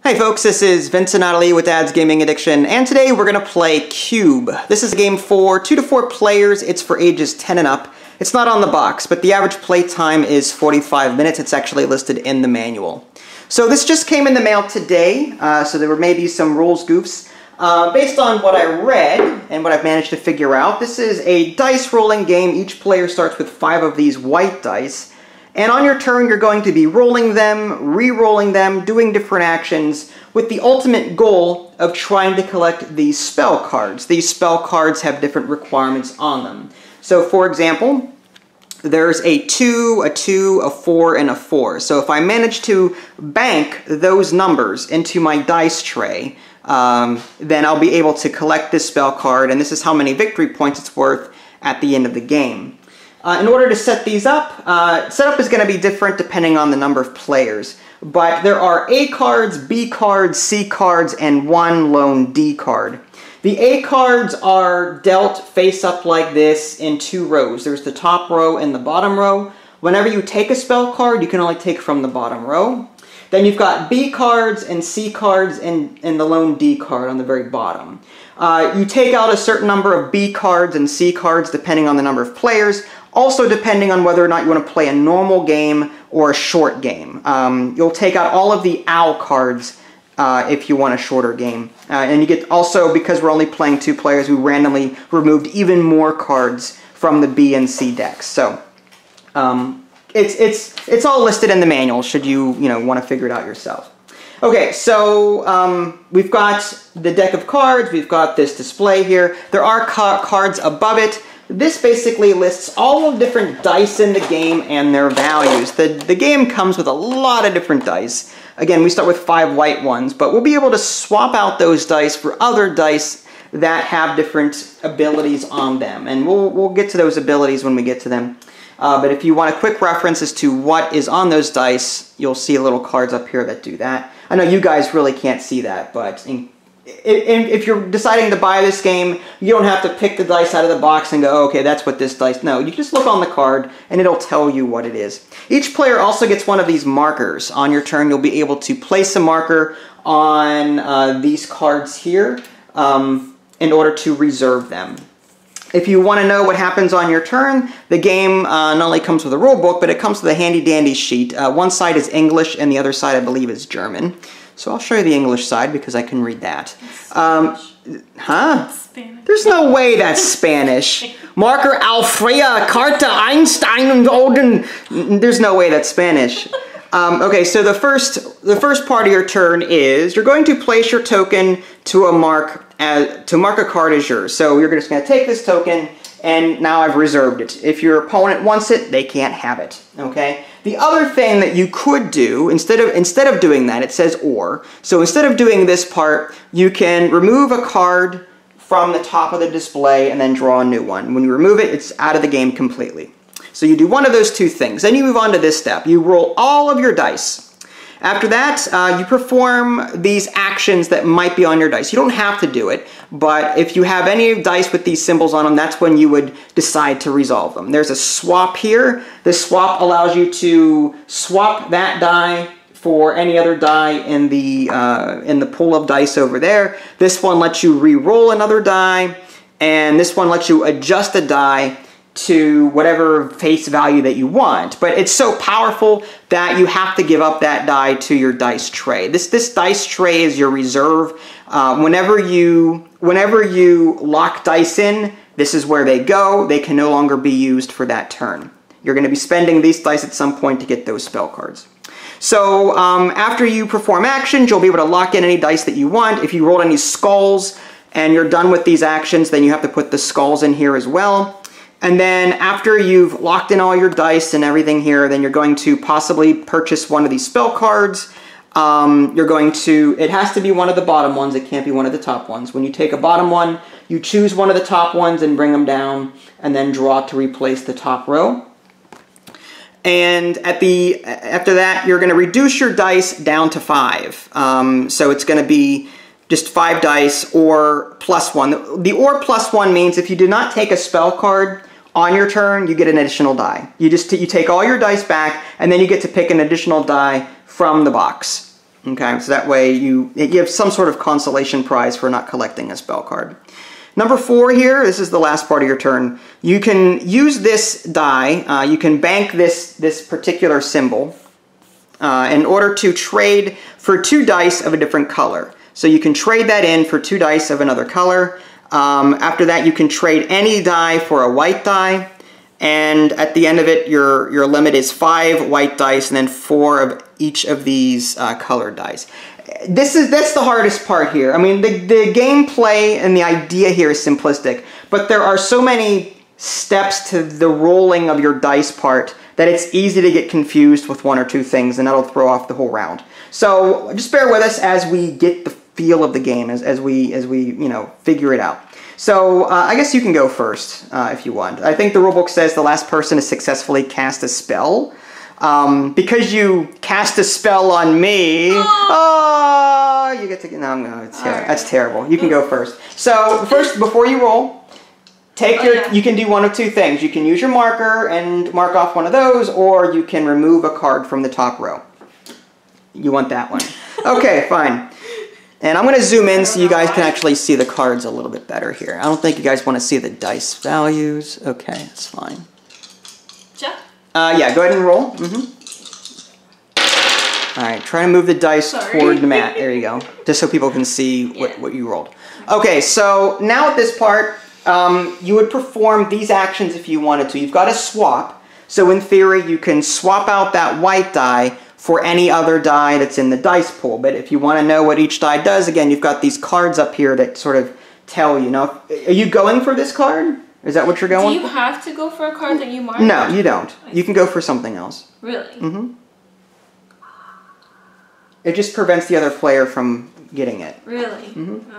Hey folks, this is Vincent Aidalee with Dad's Gaming Addiction, and today we're going to play Ciúb. This is a game for 2 to 4 players. It's for ages 10 and up. It's not on the box, but the average play time is 45 minutes. It's actually listed in the manual. So this just came in the mail today, so there may be some rules goofs. Based on what I read and what I've managed to figure out, this is a dice rolling game. Each player starts with 5 of these white dice. And on your turn, you're going to be rolling them, re-rolling them, doing different actions, with the ultimate goal of trying to collect these spell cards. These spell cards have different requirements on them. So, for example, there's a 2, a 2, a 4, and a 4. So if I manage to bank those numbers into my dice tray, then I'll be able to collect this spell card, and this is how many victory points it's worth at the end of the game. In order to set these up, setup is going to be different depending on the number of players. But there are A cards, B cards, C cards, and 1 lone D card. The A cards are dealt face up like this in 2 rows. There's the top row and the bottom row. Whenever you take a spell card, you can only take from the bottom row. Then you've got B cards and C cards and the lone D card on the very bottom. You take out a certain number of B cards and C cards depending on the number of players. Also depending on whether or not you want to play a normal game or a short game. You'll take out all of the OW cards if you want a shorter game. And you get also, because we're only playing 2 players, we randomly removed even more cards from the B and C decks. So it's all listed in the manual should you want to figure it out yourself. Okay, so we've got the deck of cards, we've got this display here. There are cards above it. This basically lists all of the different dice in the game and their values. The game comes with a lot of different dice. Again, we start with 5 white ones, but we'll be able to swap out those dice for other dice that have different abilities on them. And we'll get to those abilities when we get to them. But if you want a quick reference as to what is on those dice, you'll see little cards up here that do that. I know you guys really can't see that, but if you're deciding to buy this game, you don't have to pick the dice out of the box and go, oh, okay, that's what this dice... No, you just look on the card and it'll tell you what it is. Each player also gets one of these markers. On your turn, you'll be able to place a marker on these cards here in order to reserve them. If you want to know what happens on your turn, the game not only comes with a rule book, but it comes with a handy-dandy sheet. One side is English and the other side, I believe, is German. So I'll show you the English side because I can read that. Huh? Spanish. There's no way that's Spanish. Marker Alfrea, Carta, Einstein, and Olden. There's no way that's Spanish. Okay, so the first part of your turn is you're going to place your token to mark a card as yours. So you're just going to take this token, and now I've reserved it. If your opponent wants it, they can't have it. Okay. The other thing that you could do, instead of doing that, it says or. So instead of doing this part, you can remove a card from the top of the display and then draw a new one. When you remove it, it's out of the game completely. So you do one of those 2 things. Then you move on to this step. You roll all of your dice. After that, you perform these actions that might be on your dice. You don't have to do it, but if you have any dice with these symbols on them, that's when you would decide to resolve them. There's a swap here. This swap allows you to swap that die for any other die in the pool of dice over there. This one lets you re-roll another die, and this one lets you adjust a die to whatever face value that you want. But it's so powerful that you have to give up that die to your dice tray. This dice tray is your reserve. Whenever you lock dice in, this is where they go. They can no longer be used for that turn. You're going to be spending these dice at some point to get those spell cards. So after you perform actions, you'll be able to lock in any dice that you want. If you rolled any skulls and you're done with these actions, then you have to put the skulls in here as well. And then after you've locked in all your dice and everything here, then you're going to possibly purchase one of these spell cards. It has to be one of the bottom ones, it can't be one of the top ones. When you take a bottom one, you choose one of the top ones and bring them down, and then draw to replace the top row. And after that, you're going to reduce your dice down to 5. So it's going to be just 5 dice or +1. The or +1 means if you do not take a spell card on your turn, you get an additional die. You take all your dice back, and then you get to pick an additional die from the box. Okay, so that way you have some sort of consolation prize for not collecting a spell card. Number 4 here, this is the last part of your turn. You can use this die, you can bank this particular symbol in order to trade for 2 dice of a different color. So you can trade that in for 2 dice of another color. After that, you can trade any die for a white die. And at the end of it, your limit is 5 white dice and then 4 of each of these colored dice. That's the hardest part here. I mean, the gameplay and the idea here is simplistic, but there are so many steps to the rolling of your dice part that it's easy to get confused with 1 or 2 things, and that'll throw off the whole round. So just bear with us as we get the feel of the game, as we figure it out. So I guess you can go first if you want. I think the rulebook says the last person to successfully cast a spell. Because you cast a spell on me, you get to get. No, that's terrible. You can go first. So first, before you roll, you can do one of 2 things. You can use your marker and mark off one of those, or you can remove a card from the top row. You want that one. Okay, fine. And I'm going to zoom in so you guys can actually see the cards a little bit better here. I don't think you guys want to see the dice values. Okay, that's fine. Yeah, go ahead and roll. Alright, try to move the dice toward the mat. There you go. Just so people can see what you rolled. Okay, so now at this part, you would perform these actions if you wanted to. You've got a swap. So in theory, you can swap out that white die for any other die that's in the dice pool. But if you want to know what each die does, again, you've got these cards up here that sort of tell you. Now, are you going for this card? Is that what you're going for? Do you have to go for a card that you marked? No, you don't. You can go for something else. Really? Mm-hmm. It just prevents the other player from getting it. Really? Mm-hmm.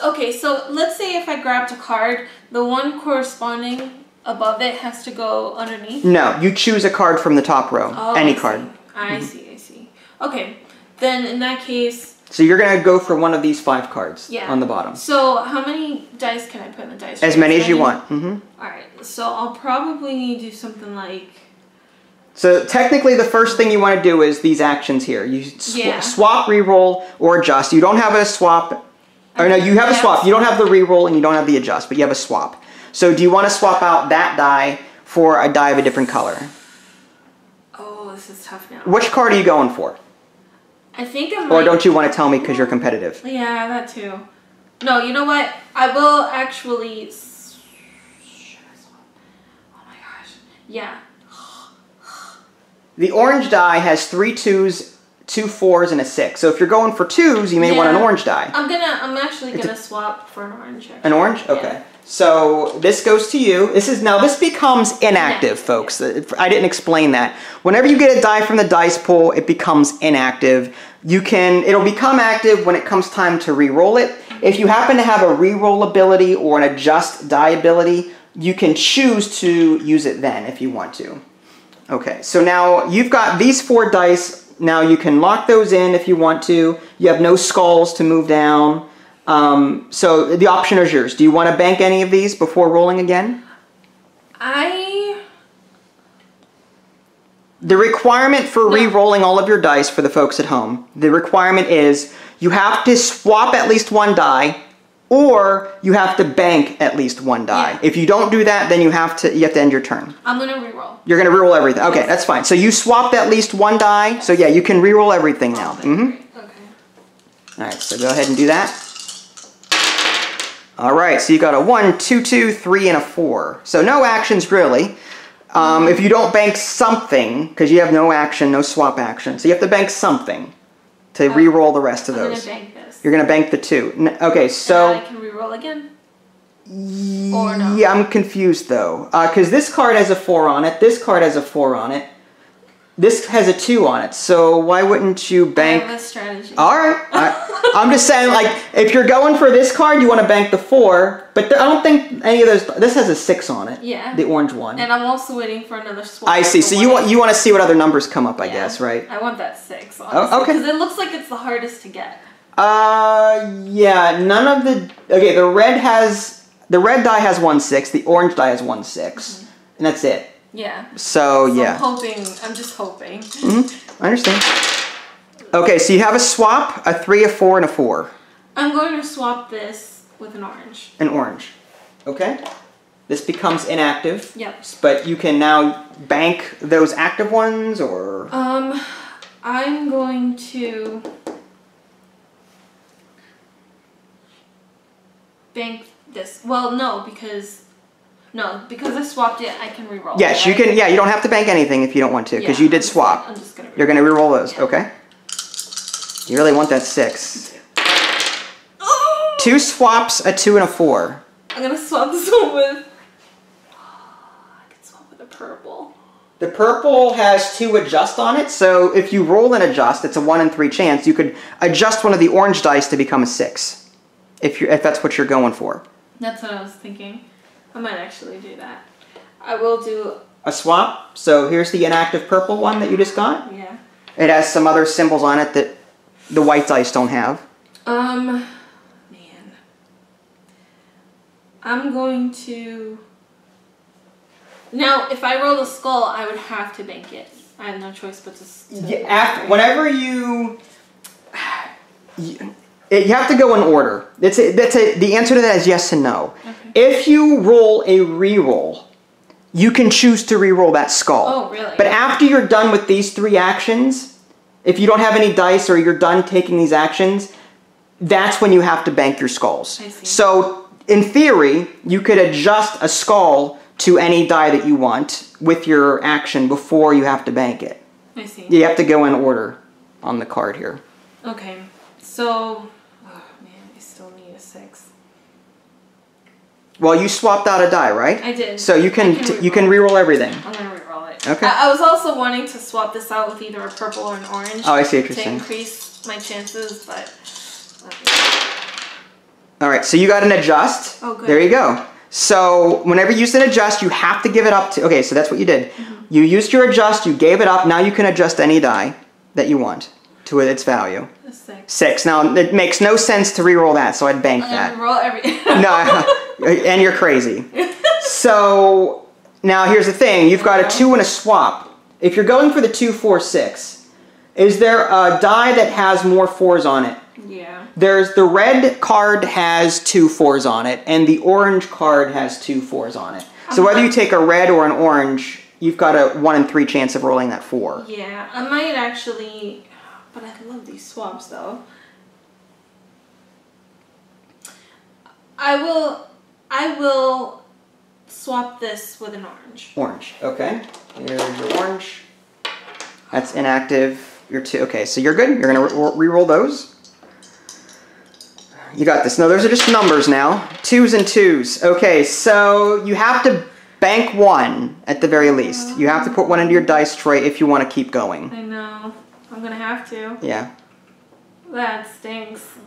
Okay. So let's say if I grabbed a card, the one corresponding above it has to go underneath? No, you choose a card from the top row. Any card. I see. Okay, then in that case... So you're going to go for one of these 5 cards on the bottom. So how many dice can I put in the dice tray? As many as you want. Mm-hmm. Alright, so I'll probably need to do something like... So technically the first thing you want to do is these actions here. You swap, re-roll, or adjust. You don't have a swap... Or no, you have a swap. You don't have the re-roll and you don't have the adjust, but you have a swap. So do you want to swap out that die for a die of a different color? Oh, this is tough now. Which card are you going for? I think I'm Or don't you want to tell me because you're competitive? Yeah, that too. No, you know what? I will actually... Should I swap? Oh my gosh. Yeah. The orange die has 3 2s, 2 4s, and a 6. So if you're going for 2s, you may want an orange die. I'm actually gonna swap for an orange. Actually. An orange? Okay. Yeah. So this goes to you. This becomes inactive, folks. I didn't explain that. Whenever you get a die from the dice pool, it becomes inactive. It'll become active when it comes time to re-roll it. If you happen to have a re-roll ability or an adjust die ability, you can choose to use it then if you want to. Okay, so now you've got these 4 dice. Now you can lock those in if you want to. You have no skulls to move down. So the option is yours. Do you want to bank any of these before rolling again? The requirement for re-rolling all of your dice for the folks at home, the requirement is you have to swap at least 1 die, or you have to bank at least 1 die. Yeah. If you don't do that, then you have to end your turn. I'm gonna re-roll. You're gonna re-roll everything. Okay, that's fine. So you swapped at least 1 die. Yes. So yeah, you can re-roll everything now. Mm-hmm. Okay. All right, so go ahead and do that. All right, so you got a 1, 2, 2, 3, and a 4. So no actions really. If you don't bank something, because you have no action, no swap action, so you have to bank something to re-roll the rest of those. I'm gonna bank this. You're gonna bank the 2. Okay, so... And I can re-roll again? Or no? Yeah, I'm confused though. Because this card has a 4 on it, this card has a 4 on it, this has a 2 on it, so why wouldn't you bank... I have a strategy. Alright, I'm just saying, like, if you're going for this card, you want to bank the 4, but I don't think any of those... This has a 6 on it. Yeah. The orange one. And I'm also waiting for another swap. I see, so you want to see what other numbers come up, I guess, right? I want that 6, honestly. Oh, okay. Because it looks like it's the hardest to get. Yeah, none of the... Okay, the red die has 1 6, the orange die has 1 6, and that's it. Yeah. So yeah. I'm just hoping. Mm-hmm. I understand. Okay, so you have a swap, a 3, a 4, and a 4. I'm going to swap this with an orange. An orange. Okay. This becomes inactive. Yep. But you can now bank those active ones, or... I'm going to bank this. Well, no, because I swapped it, I can re-roll. Yes, it, right? you can. Yeah, you don't have to bank anything if you don't want to, because you did swap. I'm just gonna. You're gonna re-roll those. Yeah. Okay. You really want that 6. Oh! 2 swaps, a 2 and a 4. I'm gonna swap this one with. I can swap with a purple. The purple has 2 adjust on it, so if you roll an adjust, it's a 1 in 3 chance. You could adjust one of the orange dice to become a 6, if that's what you're going for. That's what I was thinking. I might actually do that. I will do a swap. So here's the inactive purple one that you just got. Yeah. It has some other symbols on it that the white dice don't have. Man. I'm going to... Now, if I roll a skull, I would have to bank it. I have no choice but to... Yeah, whenever you have to go in order. The answer to that is yes and no. Okay. If you roll a re-roll, you can choose to re-roll that skull. Oh, really? But after you're done with these 3 actions, if you don't have any dice or you're done taking these actions, that's when you have to bank your skulls. I see. So, in theory, you could adjust a skull to any die that you want with your action before you have to bank it. I see. You have to go in order on the card here. Okay, so... Oh, man, I still need a 6. Well, you swapped out a die, right? I did. So you can re-roll everything. I'm going to re-roll it. Okay. I was also wanting to swap this out with either a purple or an orange. Oh, I see what you're saying. saying. To increase my chances, but... All right, so you got an adjust. Oh, good. There you go. So whenever you use an adjust, you have to give it up to... Okay, so that's what you did. Mm-hmm. You used your adjust, you gave it up. Now you can adjust any die that you want to its value. A 6. 6. Now, it makes no sense to re-roll that, so I'd bank that. Roll every... No, and you're crazy. So now here's the thing. You've got a 2 and a swap. If you're going for the 2, 4, 6, is there a die that has more 4s on it? Yeah. There's the red card has 2 4s on it, and the orange card has 2 4s on it. So whether you take a red or an orange, you've got a 1 in 3 chance of rolling that 4. Yeah, I might actually, but I love these swaps though. I will swap this with an orange. Orange, okay. Here's your orange. That's inactive. Your 2. Okay, so you're good. You're gonna re-roll those. You got this. No, those are just numbers now. 2s and 2s. Okay, so you have to bank 1 at the very least. You have to put 1 into your dice tray if you want to keep going. I know. I'm gonna have to. Yeah. That stinks.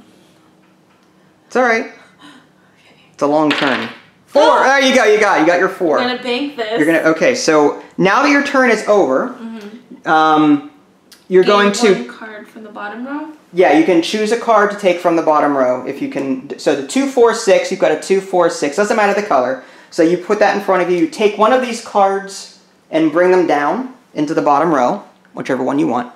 It's all right. It's a long turn. 4. Oh! There you go. You got your 4. I'm gonna bank this. You're gonna. Okay, so now that your turn is over, you're going to. One card from the bottom row. Yeah, you can choose a card to take from the bottom row if you can. So the 2, 4, 6, you've got a 2, 4, 6. Doesn't matter the color. So you put that in front of you. You take one of these cards and bring them down into the bottom row, whichever one you want.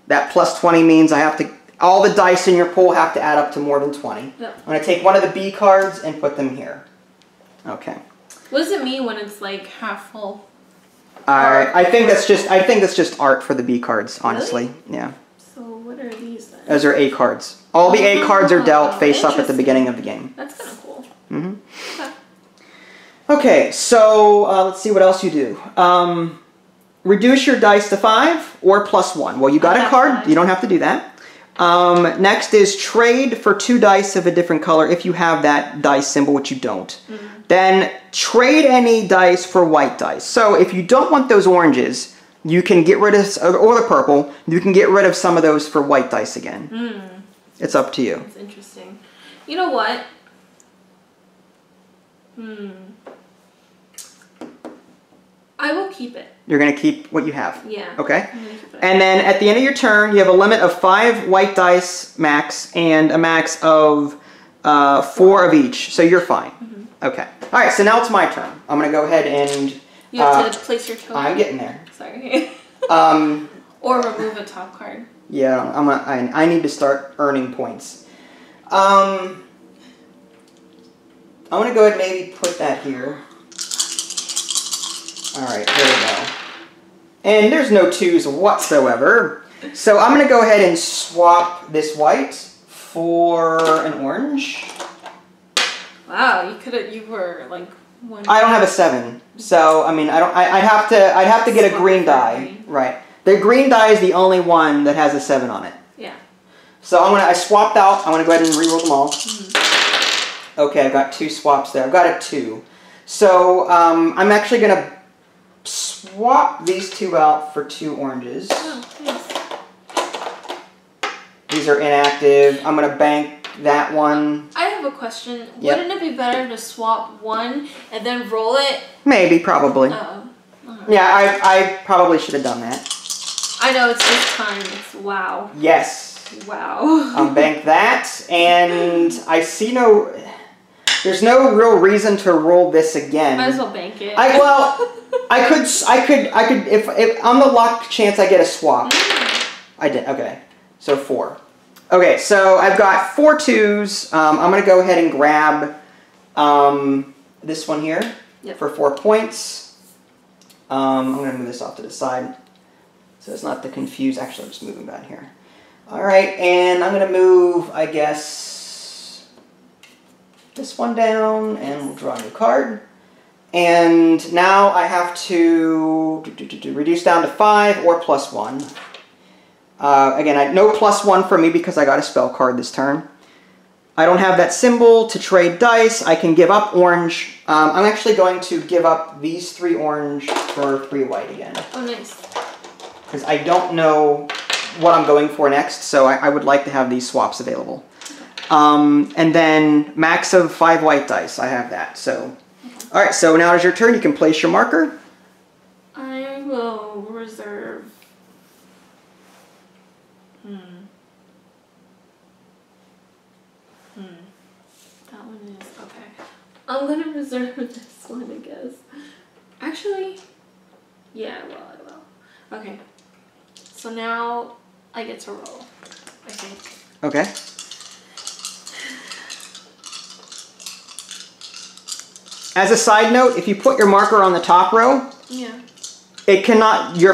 That plus 20 means I have to. All the dice in your pool have to add up to more than 20. Yep. I'm going to take one of the B cards and put them here. Okay. What does it mean when it's like half full? I think that's just art for the B cards, honestly. Really? Yeah. So what are these then? Those are A cards. All the A cards are dealt face up at the beginning of the game. That's kind of cool. Mm-hmm. Okay, so let's see what else you do. Reduce your dice to 5 or plus 1. Well, you got a card. 5. You don't have to do that. Next is trade for 2 dice of a different color if you have that dice symbol, which you don't. Mm-hmm. Then trade any dice for white dice. So if you don't want those oranges, you can get rid of, or the purple, you can get rid of some of those for white dice again. Mm. It's up to you. That's interesting. You know what? I will keep it. You're going to keep what you have? Yeah. Okay. And then at the end of your turn, you have a limit of 5 white dice max and a max of 4 of each. So you're fine. Mm-hmm. Okay. All right, so now it's my turn. I'm going to go ahead and... You have to place your token. I'm getting there. Sorry. Or remove a top card. Yeah, I need to start earning points. I'm gonna go ahead and maybe put that here. All right, there we go. And there's no 2s whatsoever. So I'm gonna go ahead and swap this white for an orange. Wow, you were like one. I don't have a 7, so I mean I'd have to get a green die, right? The green die is the only one that has a 7 on it. Yeah. So I swapped out. I'm gonna go ahead and reroll them all. Okay, I've got 2 swaps there. I've got a 2. So I'm actually gonna swap these 2 out for 2 oranges. Oh, nice. These are inactive. I'm gonna bank that one. I have a question. Yep. Wouldn't it be better to swap one and then roll it? Maybe, probably. Yeah, I probably should have done that. I know, it's this time. It's wow. Yes. Wow. Bank that, and I see there's no real reason to roll this again. Might as well bank it. I could, if on the luck chance I get a swap. I did, okay. So 4. Okay, so I've got 4 2s. I'm going to go ahead and grab this one here for 4 points. I'm going to move this off to the side so it's not the confused. Actually, I'm just moving down here. All right, and I'm going to move, I guess, this one down, and we'll draw a new card. And now I have to reduce down to 5 or +1. Again, no +1 for me because I got a spell card this turn. I don't have that symbol to trade dice. I can give up orange. I'm actually going to give up these 3 orange for 3 white again. Oh, nice. Because I don't know what I'm going for next, so I would like to have these swaps available. And then max of 5 white dice. I have that. So, all right. So now is your turn. You can place your marker. I will reserve. That one is okay. I'm gonna reserve this one, I guess. Actually, yeah, I will. Okay. So now I get to roll, I think. Okay. As a side note, if you put your marker on the top row, your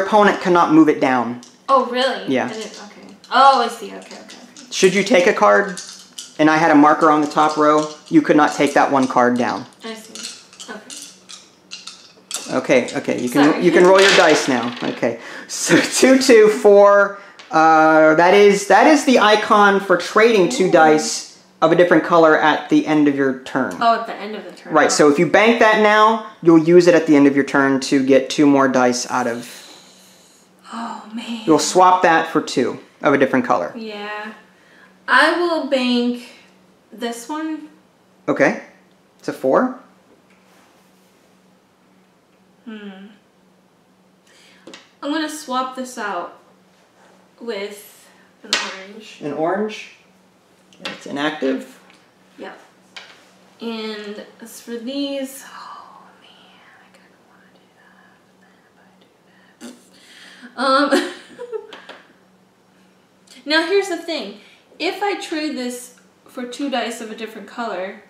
opponent cannot move it down. Oh, really? Yeah. Okay. Oh, I see. Okay. Should you take a card and I had a marker on the top row, you could not take that one card down. I see. Okay. Okay. You can roll your dice now. Okay. So 2, 2, 4. That is the icon for trading 2 dice of a different color at the end of your turn. Oh, at the end of the turn. Right. So if you bank that now, you'll use it at the end of your turn to get 2 more dice out of. Oh man. You'll swap that for 2 of a different color. Yeah. I will bank this one. Okay. It's a 4. I'm going to swap this out with an orange. An orange? It's inactive. Yep. And as for these, oh man, I kind of want to do that. Now here's the thing. If I trade this for 2 dice of a different color,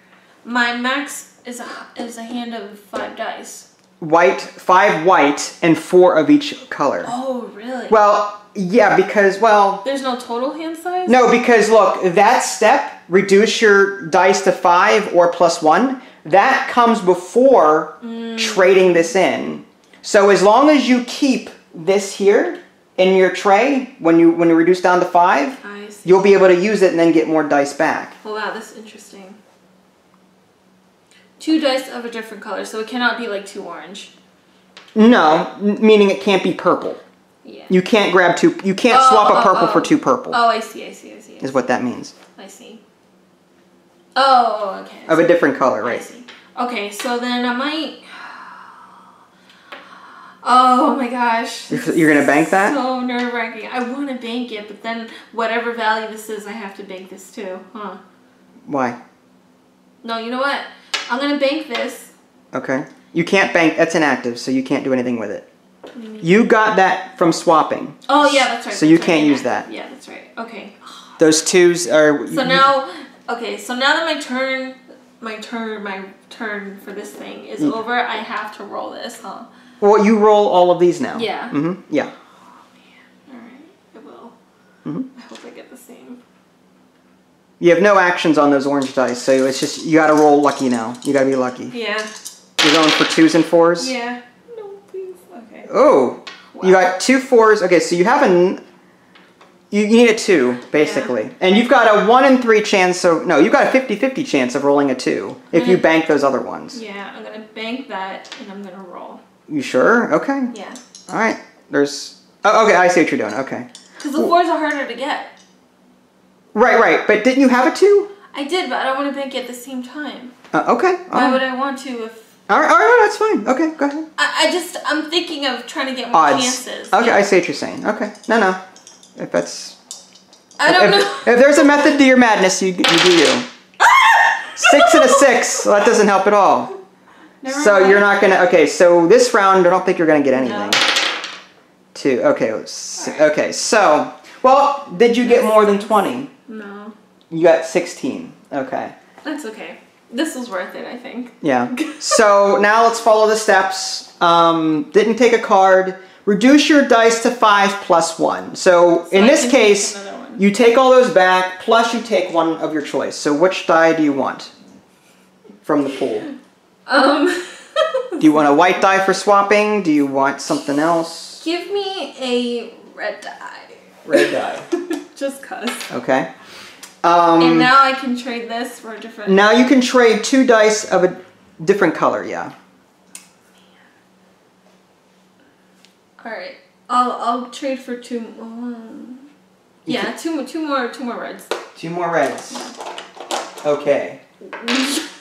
my max is a hand of 5 dice. 5 white and 4 of each color. Oh, really? Well, yeah, because, there's no total hand size? No, because, look, that step, reduce your dice to 5 or +1, that comes before trading this in. So as long as you keep this here in your tray, when you reduce down to 5, you'll be able to use it and then get more dice back. Oh, wow, that's interesting. 2 dice of a different color, so it cannot be like 2 orange. No, meaning it can't be purple. Yeah. You can't grab 2. You can't swap a purple for 2 purple. Oh, I see. Is what that means. I see. Oh, okay. Of a different color, right? I see. Okay, so then I might. Oh my gosh. You're gonna bank that? So nerve-wracking. I want to bank it, but then whatever value this is, I have to bank this too, huh? Why? No, you know what? I'm gonna bank this. Okay. You can't bank. That's inactive, so you can't do anything with it. You got that from swapping. Oh yeah, that's right. So you can't use that. Yeah, that's right. Okay. Those 2s are. So now, okay. So now that my turn for this thing is over, I have to roll this, huh? Well, you roll all of these now. Yeah. Yeah. Oh man. All right. I will. I hope I get the same. You have no actions on those orange dice, so it's just you got to roll lucky now. You got to be lucky. Yeah. You're going for 2s and 4s. Yeah. No, please. Okay. Oh, wow. You got 2 4s. Okay, so you have you need a 2 basically, and you've got a 1 in 3 chance. So no, you've got a 50-50 chance of rolling a 2 if you bank those other ones. Yeah, I'm gonna bank that, and I'm gonna roll. You sure? Okay. Yeah. All right. There's. Oh, okay. I see what you're doing. Okay. Because the 4s are harder to get. Right. But didn't you have a 2? I did, but I don't want to bank it at the same time. Okay. Why would I want to if... All right, that's fine. Okay, go ahead. I'm thinking of trying to get more chances. Okay, I see what you're saying. Okay. No. If that's... I don't know. If there's a method to your madness, you do you. 6 and a 6. Well, that doesn't help at all. Never So mind. you're not going to... Okay, so this round, I don't think you're going to get anything. No. 2. Okay, okay, so... Well, did you get more than 20? No. You got 16. Okay. That's okay. This was worth it, I think. Yeah. So now let's follow the steps. Didn't take a card. Reduce your dice to 5 plus 1. So in this case, you take all those back, plus you take one of your choice. So which die do you want from the pool? Do you want a white die for swapping? Do you want something else? Give me a red die. Red die. Just cuz. Okay. And now I can trade this for a different... Now you can trade 2 dice of a different color, yeah. Alright. I'll trade for 2... yeah, two more reds. 2 more reds. Okay.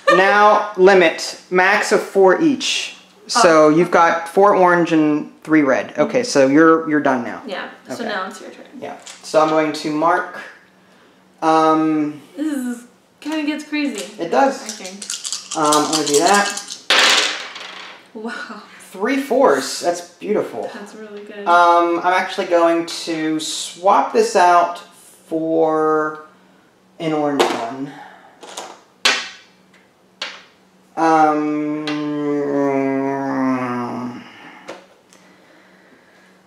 Now, limit. Max of 4 each. So you've got 4 orange and 3 red. Okay, so you're done now. Yeah, so Okay. now it's your turn. Yeah. So I'm going to mark... This is kind of gets crazy. It does. I think. I'm going to do that. Wow. 3 4s. That's beautiful. That's really good. I'm actually going to swap this out for an orange one.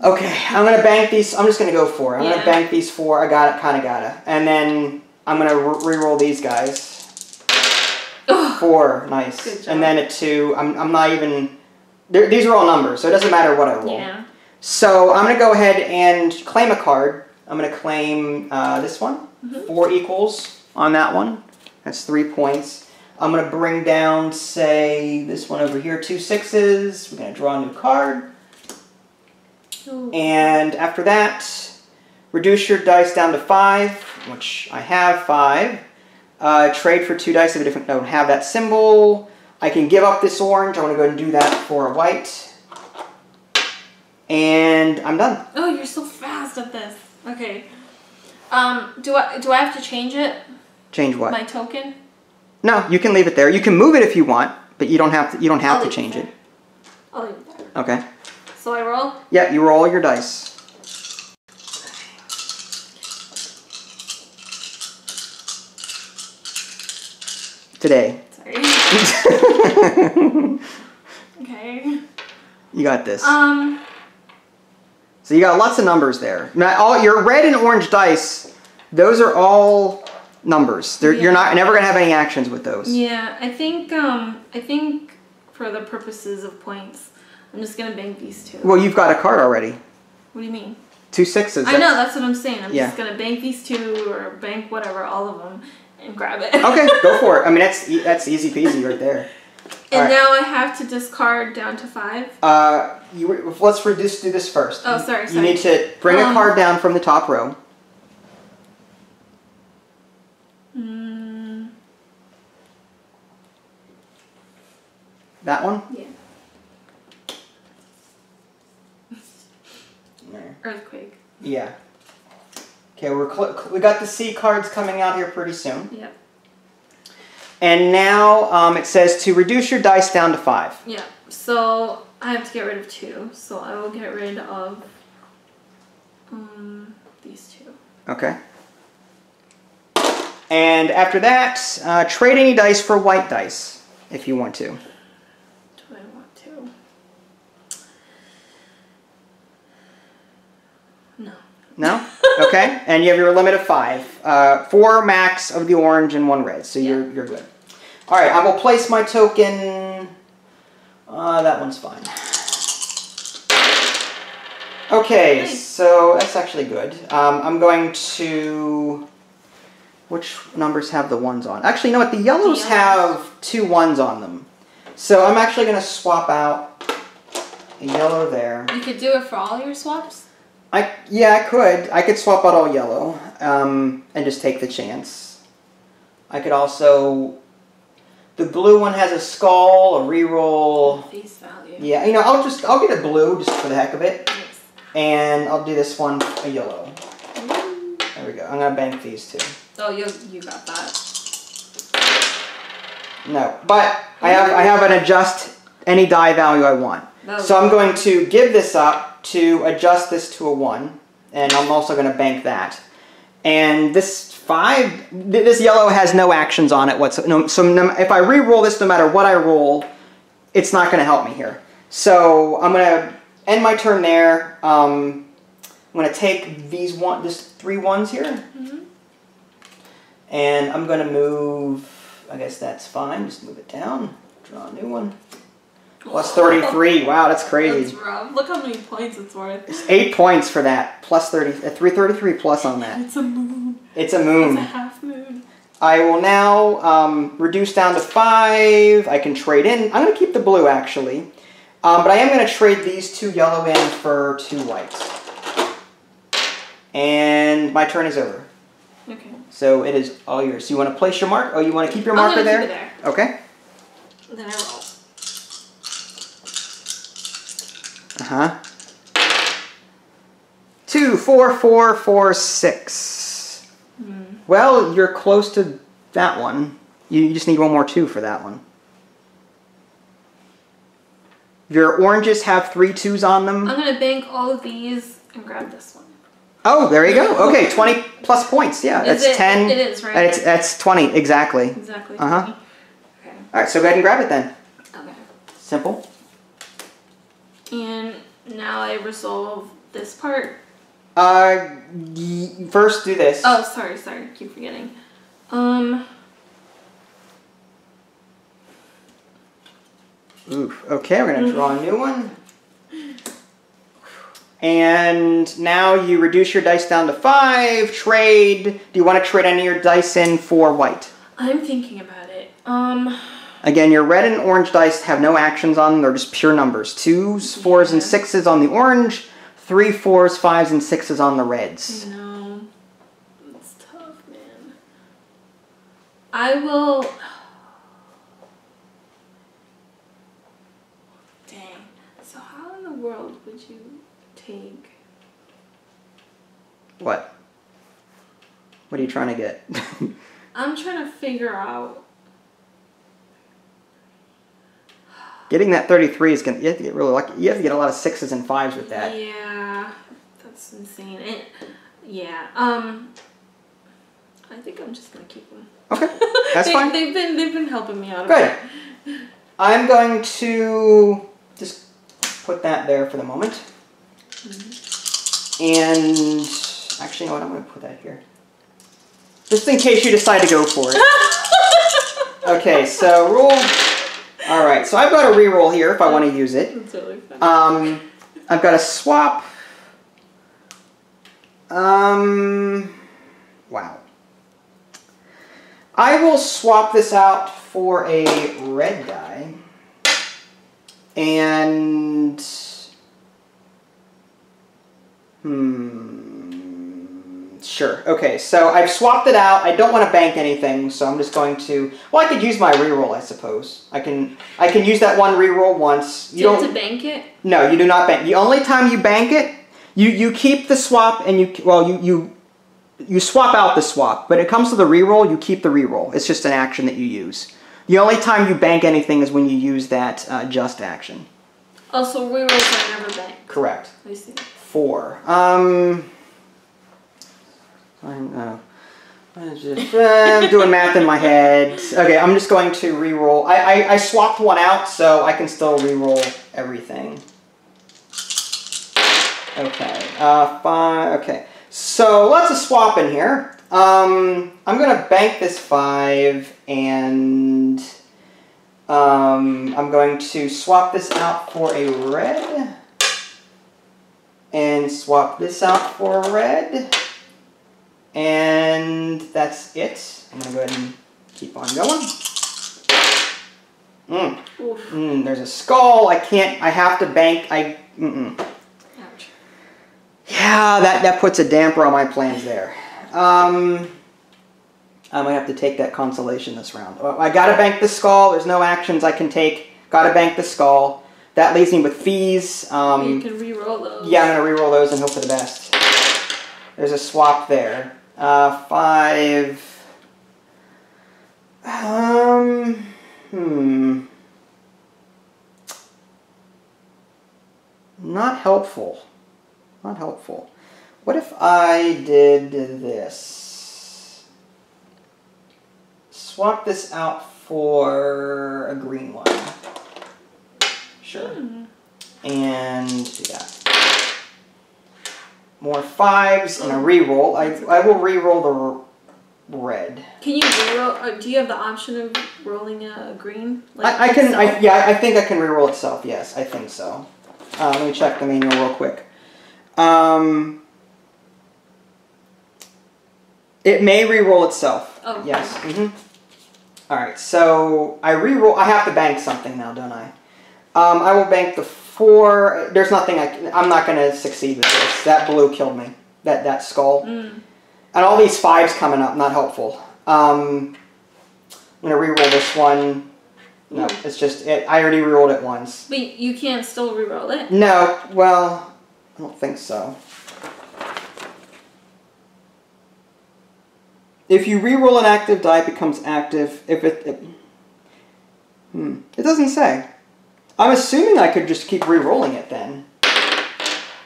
Okay, I'm going to bank these. I'm just going to go for it. I'm going to bank these 4. I got it, kind of got it. And then I'm going to re-roll these guys. 4, nice. Good job. And then a 2. I'm not even... These are all numbers, so it doesn't matter what I roll. Yeah. So I'm going to go ahead and claim a card. I'm going to claim this one. 4 equals on that one. That's 3 points. I'm going to bring down, say, this one over here, 2 6s. We're going to draw a new card. Ooh. And after that, reduce your dice down to 5, which I have 5. Trade for 2 dice of a different... Don't have that symbol. I can give up this orange. I want to go ahead and do that for a white. And I'm done. Oh, you're so fast at this. Okay. Do I have to change it? Change what? My token? No, you can leave it there. You can move it if you want, but you don't have to. You don't have to change it. I'll leave it there. Okay. So I roll? Yeah, you roll your dice. Today. Sorry. Okay. You got this. So you got lots of numbers there. Now, all your red and orange dice, those are all numbers. You're never gonna have any actions with those. Yeah, I think for the purposes of points, I'm just gonna bank these 2. Well, you've got a card already. What do you mean? 2 6s. I know, that's what I'm saying. I'm Yeah. just gonna bank these 2 or bank whatever, all of them, and grab it. Okay, go for it. I mean, that's easy peasy right there. And right. now I have to discard down to 5. Let's do this first. Oh, sorry. You need to bring a card down from the top row. That one? Yeah. There. Earthquake. Yeah. Okay, we got the C cards coming out here pretty soon. Yep. And now it says to reduce your dice down to 5. Yeah. So I have to get rid of 2, so I will get rid of these 2. Okay. And after that, trade any dice for white dice, if you want to. Do I want to? No. No? Okay. And you have your limit of 5. 4 max of the orange and 1 red, so you're good. All right, I will place my token. That one's fine. Okay, nice. So that's actually good. I'm going to... Which numbers have the 1s on? Actually, you know what? The yellows have 2 1s on them. So I'm actually going to swap out a yellow there. You could do it for all your swaps? Yeah, I could. I could swap out all yellow and just take the chance. I could also... The blue one has a skull, a reroll. Face value. Yeah, you know, I'll get a blue just for the heck of it. Yes. And I'll do this one a yellow. There we go. I'm gonna bank these 2. Oh, you got that. No, but I have an adjust any die value I want. So I'm going to give this up to adjust this to a 1, and I'm also going to bank that. And this 5, this yellow has no actions on it whatsoever. So if I re-roll this, no matter what I roll, it's not going to help me here. So I'm going to end my turn there. I'm going to take these 3 1s here. And I'm going to move, I guess that's fine, just move it down, draw a new one. Plus 33, wow, that's crazy. That's rough. Look how many points it's worth. It's 8 points for that, plus 333 plus on that. It's a moon. It's a moon. It's a half moon. I will now reduce down to 5, I can trade in, I'm going to keep the blue actually, but I am going to trade these 2 yellow in for 2 whites. And my turn is over. Okay. So it is all yours. So you want to place your mark? Oh, you want to keep your marker there? Keep it there. Okay. Then I roll. Uh-huh. 2, 4, 4, 4, 6. Well, you're close to that one. You just need 1 more 2 for that one. Your oranges have 3 2s on them. I'm going to bank all of these and grab this one. Oh, there you go. Okay, 20 plus points. Yeah, that's 10. It is, right? That's 20, exactly. Exactly 20. Uh-huh. Okay. All right, so go ahead and grab it then. Okay. Simple. And now I resolve this part. First do this. Oh, sorry. Keep forgetting. Oof. Okay, we're gonna draw a new one. And now you reduce your dice down to 5. Trade. Do you want to trade any of your dice in for white? I'm thinking about it. Again, your red and orange dice have no actions on them. They're just pure numbers. 2s, 4s, and 6s on the orange. 3, 4s, 5s, and 6s on the reds. No. It's tough, man. I will... Dang. So how in the world would you take... What? What are you trying to get? I'm trying to figure out... Getting that 33 is gonna. You have to get really lucky. You have to get a lot of 6s and 5s with that. Yeah, that's insane. Yeah. I think I'm just gonna keep them. Okay, that's fine. They've been helping me out. Good. I'm going to just put that there for the moment. And actually, you know what? I'm going to put that here, just in case you decide to go for it. Okay, so roll. All right, so I've got a reroll here if I want to use it. That's really fun. I've got a swap. Wow. I will swap this out for a red die. And... Sure. Okay, so I've swapped it out. I don't want to bank anything, so I'm just going to... Well, I could use my reroll, I suppose. I can use that one reroll once. You don't have to bank it? No, you do not bank. The only time you bank it, you keep the swap and you swap out the swap. But it comes to the reroll, you keep the reroll. It's just an action that you use. The only time you bank anything is when you use that just action. Also, rerolls are never banked. Correct. I see. 4. I'm doing math in my head. Okay, I'm just going to re-roll. I swapped one out, so I can still re-roll everything. Okay, 5. Okay, so lots of swapping here. I'm going to bank this 5, and I'm going to swap this out for a red, and swap this out for a red. And that's it. I'm going to go ahead and keep on going. There's a skull. I have to bank. Ouch. Yeah, that puts a damper on my plans there. I might have to take that consolation this round. I got to bank the skull. There's no actions I can take. Got to bank the skull. That leaves me with fees. You can re-roll those. Yeah, I'm going to re-roll those and hope for the best. There's a swap there. 5. Not helpful. Not helpful. What if I did this? Swap this out for a green one. Sure. And do that. More 5s and a re-roll. I will re-roll the red. Can you re-roll? Do you have the option of rolling a green? Like I can. I think I can re-roll itself. Yes, I think so. Let me check the manual real quick. It may re-roll itself. Oh. Yes. All right. So I re-roll. I have to bank something now, don't I? I will bank the 4. There's nothing I'm not going to succeed with this. That blue killed me. That skull. And all these 5s coming up, not helpful. I'm going to re-roll this one. No, it's just I already re-rolled it once. But you can't still re-roll it? No. Well, I don't think so. If you re-roll an active die, it becomes active. If it doesn't say. I'm assuming I could just keep re-rolling it then.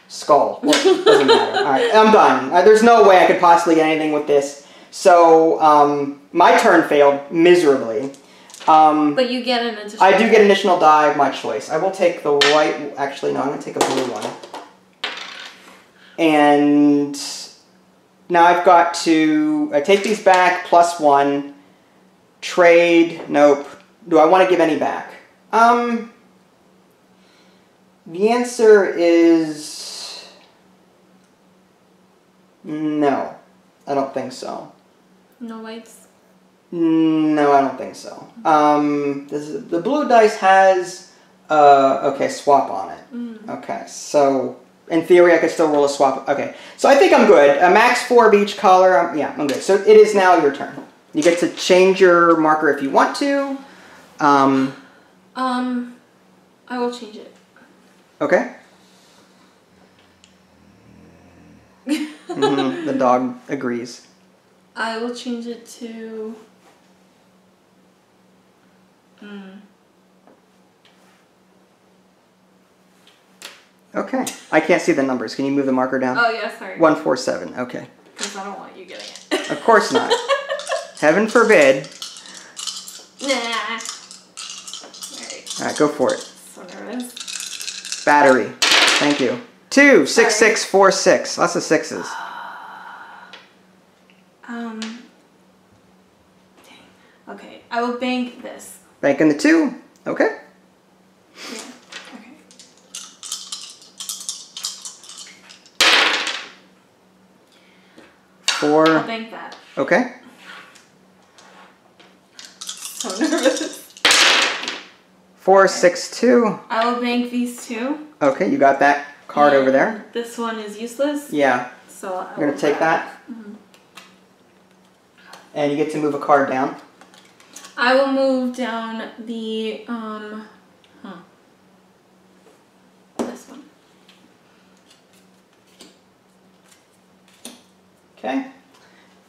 Skull. Well, doesn't matter. All right, I'm done. There's no way I could possibly get anything with this. So my turn failed miserably. But you get an additional. I do get an additional die of my choice. I will take the white. Actually, no, I'm going to take a blue one. And now I've got to. I take these back +1. Trade. Nope. Do I want to give any back? The answer is no. I don't think so. No whites? No, I don't think so. The blue dice has okay, swap on it. Okay, so in theory I could still roll a swap. Okay, so I think I'm good. A max 4 of each color. Yeah, I'm good. So it is now your turn. You get to change your marker if you want to. I will change it. Okay. The dog agrees. I will change it to... Okay. I can't see the numbers. Can you move the marker down? Oh, yeah, sorry. 147. Okay. Because I don't want you getting it. Of course not. Heaven forbid. Nah. All right, go for it. So nervous. Battery. Thank you. 2, 6, 6, 4, 6. Lots of 6s. Dang. Okay, I will bank this. Banking the 2. Okay. Yeah. Okay. 4. I'll bank that. Okay. So nervous. 4, 6, 2. I will bank these 2. Okay, you got that card over there. This one is useless. Yeah. So I'm going to take that. And you get to move a card down. I will move down the this one. Okay.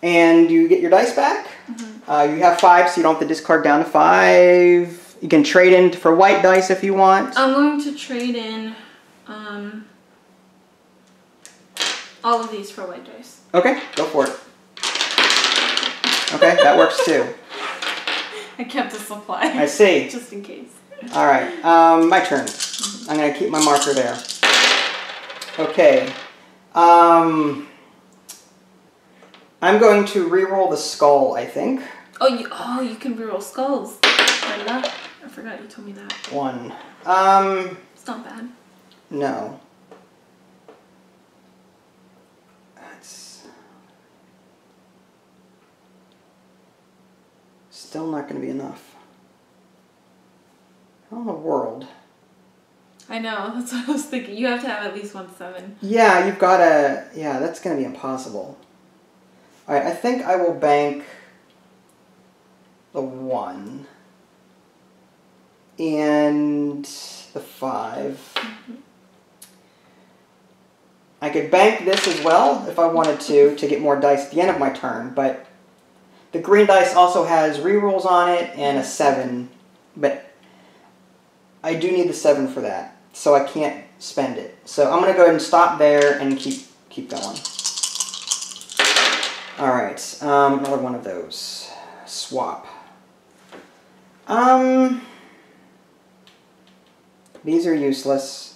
And you get your dice back. You have 5, so you don't have to discard down to 5. You can trade in for white dice if you want. I'm going to trade in all of these for white dice. Okay, go for it. Okay, that works too. I kept a supply. I see. Just in case. All right, my turn. I'm going to keep my marker there. Okay. I'm going to re-roll the skull, I think. Oh, you can re-roll skulls. I forgot you told me that. 1. It's not bad. No. That's still not going to be enough. How in the world? I know, that's what I was thinking. You have to have at least 1 7. Yeah, you've got to... Yeah, that's going to be impossible. Alright, I think I will bank the 1. And the 5. Mm-hmm. I could bank this as well if I wanted to get more dice at the end of my turn, but the green dice also has rerolls on it and a 7, but I do need the 7 for that, so I can't spend it. So I'm going to go ahead and stop there and keep going. Alright, another one of those. Swap. These are useless.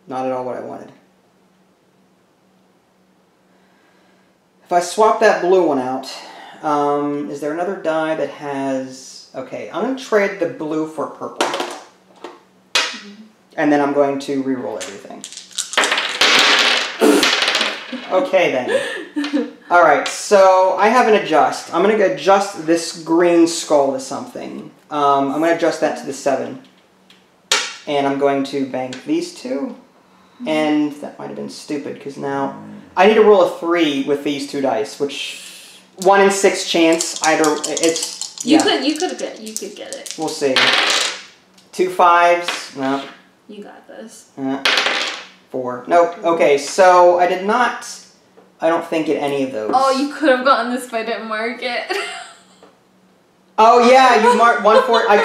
Not at all what I wanted. If I swap that blue one out, is there another die that has... Okay, I'm going to trade the blue for purple. And then I'm going to re-roll everything. Okay then. Alright, so I have an adjust. I'm going to adjust this green skull to something. I'm going to adjust that to the 7. And I'm going to bank these 2. And that might have been stupid because now I need to roll a 3 with these 2 dice, which 1 in 6 chance. Either it's you could get it. We'll see. 2 5s. No. You got this. 4. Nope. Okay, so I did not. I don't think get any of those. Oh, you could have gotten this if I didn't mark it. Oh yeah, you marked 1 4. I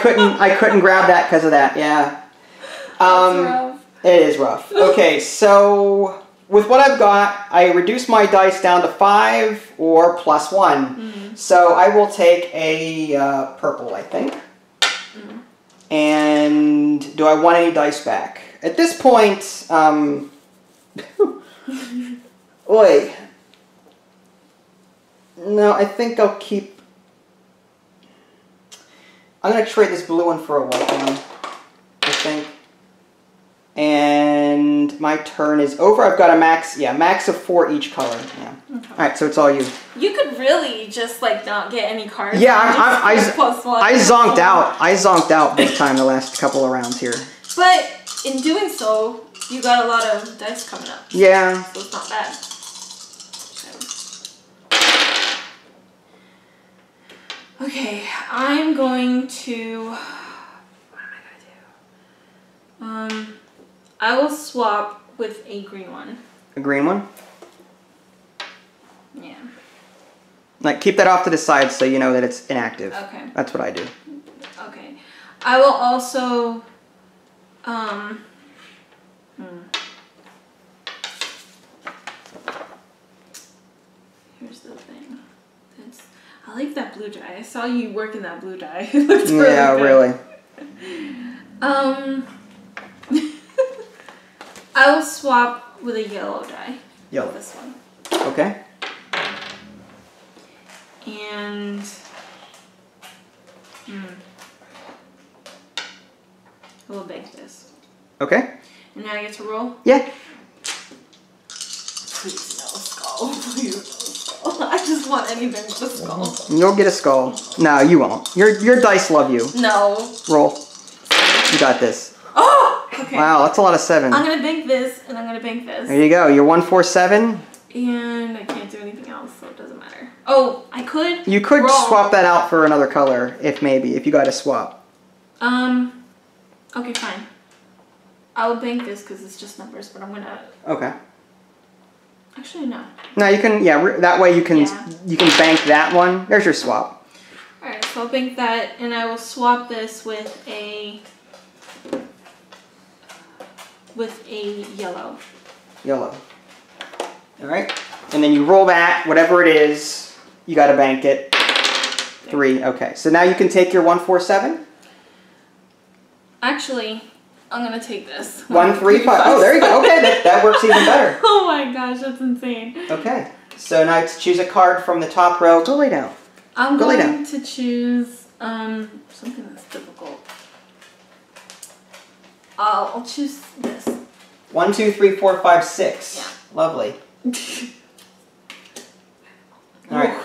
couldn't grab that because of that. Yeah. That's rough. It is rough. Okay, so with what I've got, I reduce my dice down to 5 or plus 1. Mm. So I will take a purple, I think. Mm. And do I want any dice back? At this point, oi. No, I think I'll keep... I'm going to trade this blue one for a white one, I think. And my turn is over. I've got a max of 4 each color. Yeah. Okay. All right, so it's all you. You could really just like not get any cards. Yeah, I zonked out. I zonked out big time the last couple of rounds here. But in doing so, you got a lot of dice coming up. Yeah. So it's not bad. Okay, I'm going to... What am I going to do? I will swap with a green one. A green one? Yeah. Like, keep that off to the side so you know that it's inactive. Okay. That's what I do. Okay. I will also... Here's the thing. I like that blue dye. I saw you working that blue dye. It looks really yeah, good. Really. I will swap with a yellow dye. Yellow. This one. Okay. And... I will bake this. Okay. And now I get to roll? Yeah. Please no skull. Please no skull. I just want anything with a skull. You'll get a skull. No, you won't. Your dice love you. No. Roll. You got this. Oh! Okay. Wow, that's a lot of 7. I'm going to bank this, and I'm going to bank this. There you go. You're 1 4 7. And I can't do anything else, so it doesn't matter. Oh, I could. You could roll. swap that out for another color, if you got to swap. Okay, fine. I will bank this because it's just numbers, but I'm gonna... Okay. Actually, no. No, you can, yeah, that way you can bank that one. There's your swap. Alright, so I'll bank that, and I will swap this with a yellow. Yellow. Alright, and then you roll that, whatever it is, you gotta bank it. 3, okay. So now you can take your 1, 4, 7? Actually, I'm gonna take this. 1, 3, 5. Oh, there you go. Okay, that works even better. Oh my gosh, that's insane. Okay, so now to choose a card from the top row. Go lay down. I'm going to choose something that's difficult. I'll choose this. 1, 2, 3, 4, 5, 6. Yeah. Lovely. All right.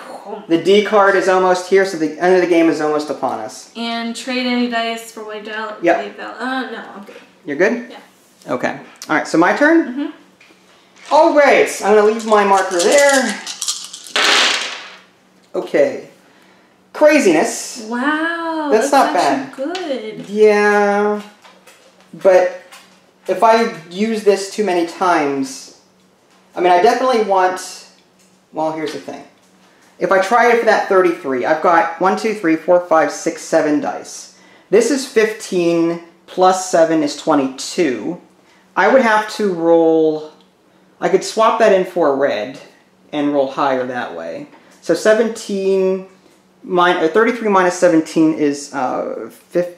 The D card is almost here, so the end of the game is almost upon us. And trade any dice for white Aidalee. Yep. No, I'm good. You're good? Yeah. Okay. All right, so my turn? Mm-hmm. All right, I'm going to leave my marker there. Okay. Craziness. Wow. That's not bad. Good. Yeah. But if I use this too many times, I mean, I definitely want, well, here's the thing. If I try it for that 33, I've got 1, 2, 3, 4, 5, 6, 7 dice. This is 15 plus 7 is 22. I would have to roll, I could swap that in for a red and roll higher that way. So 33 minus 17 is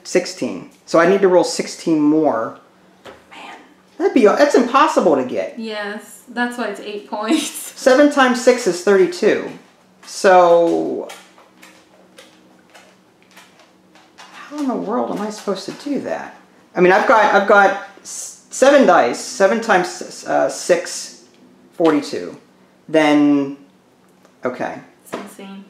16. So I need to roll 16 more. Man, that's impossible to get. Yes, that's why it's 8 points. 7 times 6 is 32. So, how in the world am I supposed to do that? I mean, I've got 7 dice. 7 times 6, 42. Then, okay. It's insane.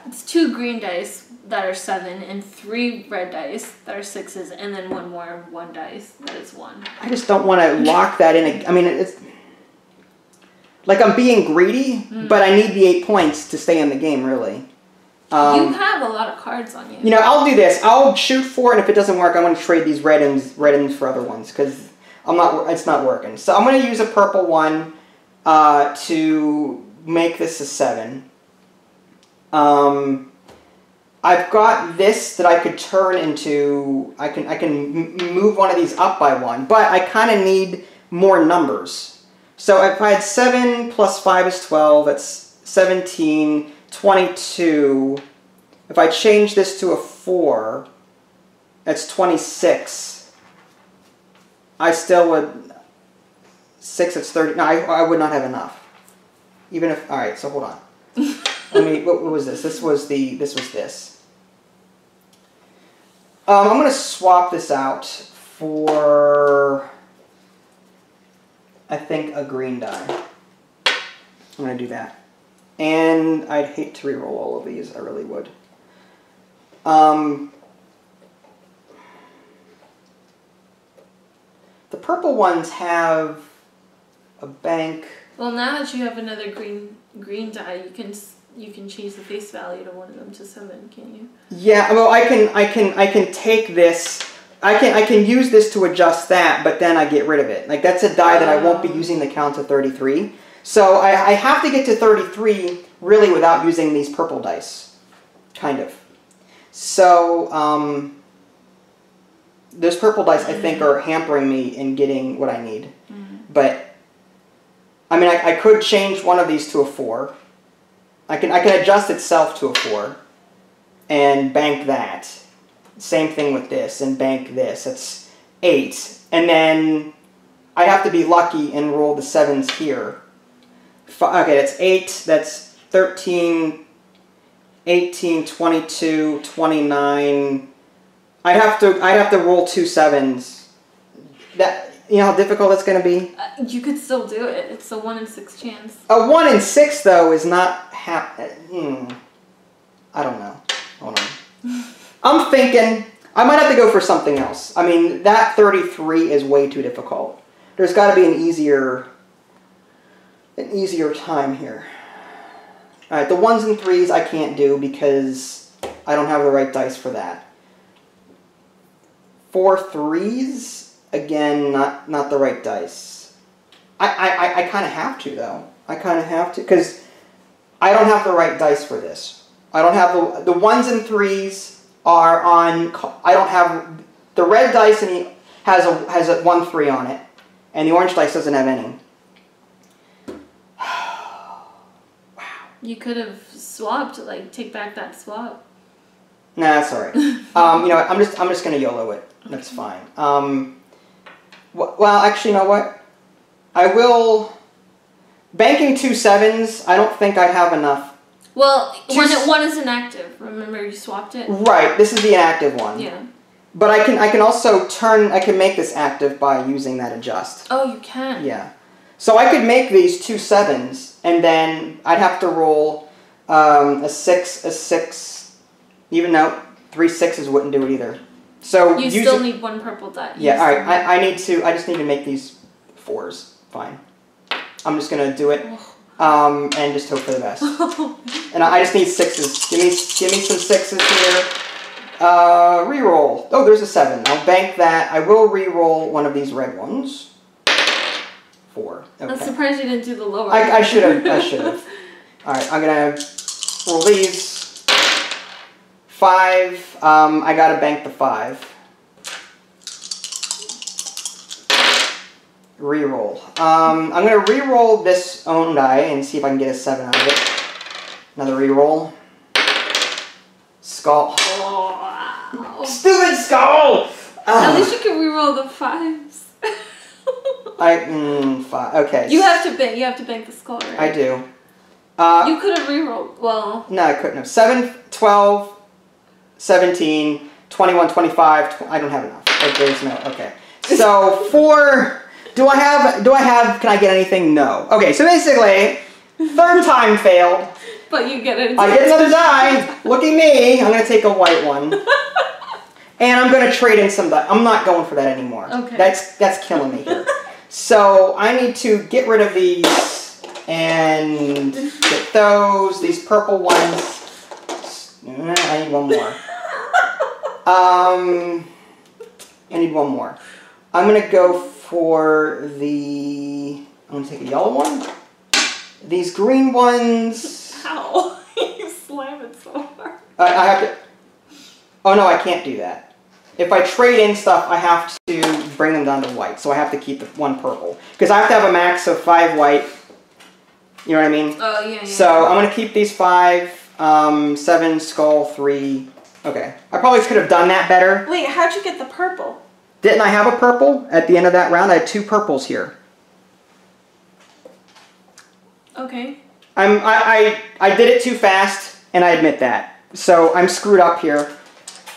It's 2 green dice that are 7, and 3 red dice that are 6s, and then 1 more 1 dice that is 1. I just don't want to lock that in. I mean, it's like I'm being greedy, but I need the 8 points to stay in the game, really. You have a lot of cards on you. You know, I'll do this. I'll shoot 4, and if it doesn't work, I'm going to trade these red ends for other ones, because it's not working. So I'm going to use a purple one to make this a 7. I've got this that I could turn into, I can move one of these up by 1, but I kind of need more numbers. So if I had 7 plus 5 is 12, that's 17, 22. If I change this to a 4, that's 26. I still would, 6, it's 30. No, I would not have enough. Even if, all right, so hold on. Let me, what was this? This was this. I'm going to swap this out for, I think, a green die. I'm going to do that. And I'd hate to reroll all of these. I really would. The purple ones have a bank. Well, now that you have another green die, you can change the face value to one of them to 7, can't you? Yeah, well, I can take this. I can use this to adjust that, but then I get rid of it. Like, that's a die that I won't be using to count to 33. So I have to get to 33 really without using these purple dice, kind of. So those purple dice, I think, are hampering me in getting what I need. But I mean, I could change one of these to a 4. I can adjust itself to a 4 and bank that. Same thing with this and bank this. It's 8. And then I have to be lucky and roll the 7s here. Okay, that's 8. That's 13, 18, 22, 29. I'd have to roll 2 7s. That, you know how difficult it's going to be? You could still do it. It's a 1 in 6 chance. A 1 in 6, though, is not I don't know. Hold on. I'm thinking I might have to go for something else. I mean, that 33 is way too difficult. There's got to be an easier time here. All right, the 1s and 3s I can't do because I don't have the right dice for that. 4 3s, again, not the right dice. I kind of have to, though. I kind of have to, because I don't have the right dice for this. I don't have the 1s and 3s are on, I don't have, the red dice and has a 1 3 on it, and the orange dice doesn't have any. Wow. You could have swapped, like, take back that swap. Nah, that's all right. You know what, I'm just gonna YOLO it. Okay. That's fine. Well, actually, you know what? I will... Banking 2 7s, I don't think I'd have enough. Well, one is inactive. Remember, you swapped it? Right, this is the inactive one. Yeah. But I can also I can make this active by using that adjust. Oh, you can? Yeah. So I could make these 2 7s, and then I'd have to roll a 6, even though 3 6s wouldn't do it either. So you still need 1 purple die. Yeah, alright, I just need to make these 4s. Fine. I'm just gonna do it, and just hope for the best. And I just need 6s. Give me some 6s here. Reroll. Oh, there's a 7. I'll bank that. I will reroll one of these red ones. 4. Okay. I'm surprised you didn't do the lower. I should have. Alright, I'm gonna roll these. 5. I gotta bank the 5. Reroll. I'm gonna reroll this own die and see if I can get a 7 out of it. Another reroll. Skull. Oh, wow. Stupid skull! At least you can reroll the 5s. 5. Okay. You have to bank the skull, right? I do. You could have rerolled. Well. No, I couldn't have. 7, 12, 17, 21, 25. I don't have enough. There's no. Okay. So 4. Do I have, can I get anything? No. Okay, so basically, 3rd time failed. But you get it. I get another die. Look at me. I'm going to take a white one. And I'm going to trade in some die. I'm not going for that anymore. Okay. That's killing me here. So I need to get rid of these and get those. These purple ones. I need one more. I need one more. I'm going to go for I'm going to take a yellow one. These green ones. How? You slam it so hard. I have to. Oh no, I can't do that. If I trade in stuff, I have to bring them down to white. So I have to keep the 1 purple. Because I have to have a max of 5 white. You know what I mean? Oh, yeah. So I'm going to keep these 5, 7, skull, 3. Okay. I probably could have done that better. Wait, how'd you get the purple? Didn't I have a purple at the end of that round? I had 2 purples here. Okay. I did it too fast, and I admit that. So I'm screwed up here.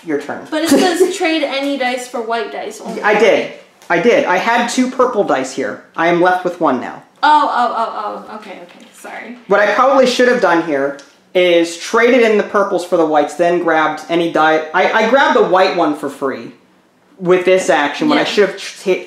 Your turn. But it says trade any dice for white dice only. I did. I had 2 purple dice here. I am left with 1 now. Oh. Okay. Sorry. What I probably should have done here is traded in the purples for the whites, then grabbed any die. I grabbed a white one for free with this action when I should have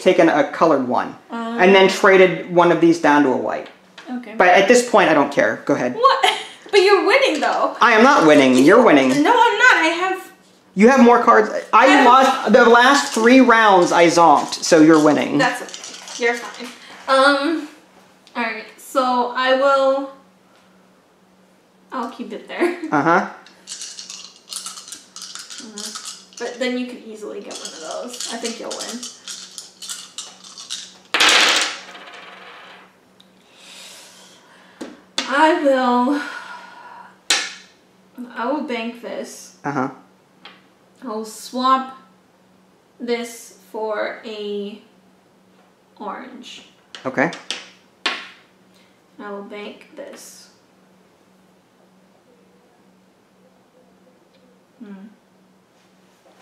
taken a colored one. And then traded one of these down to a white. Okay. But at this point, I don't care. Go ahead. What? But you're winning, though. I am not winning. You're winning. No, I'm not. I have... You have more cards. I lost the last 3 rounds. I zonked, so you're winning. That's okay. You're fine. Alright, so I'll keep it there. But then you could easily get one of those. I think you'll win. I will bank this. I'll swap this for a orange. Okay. I will bank this.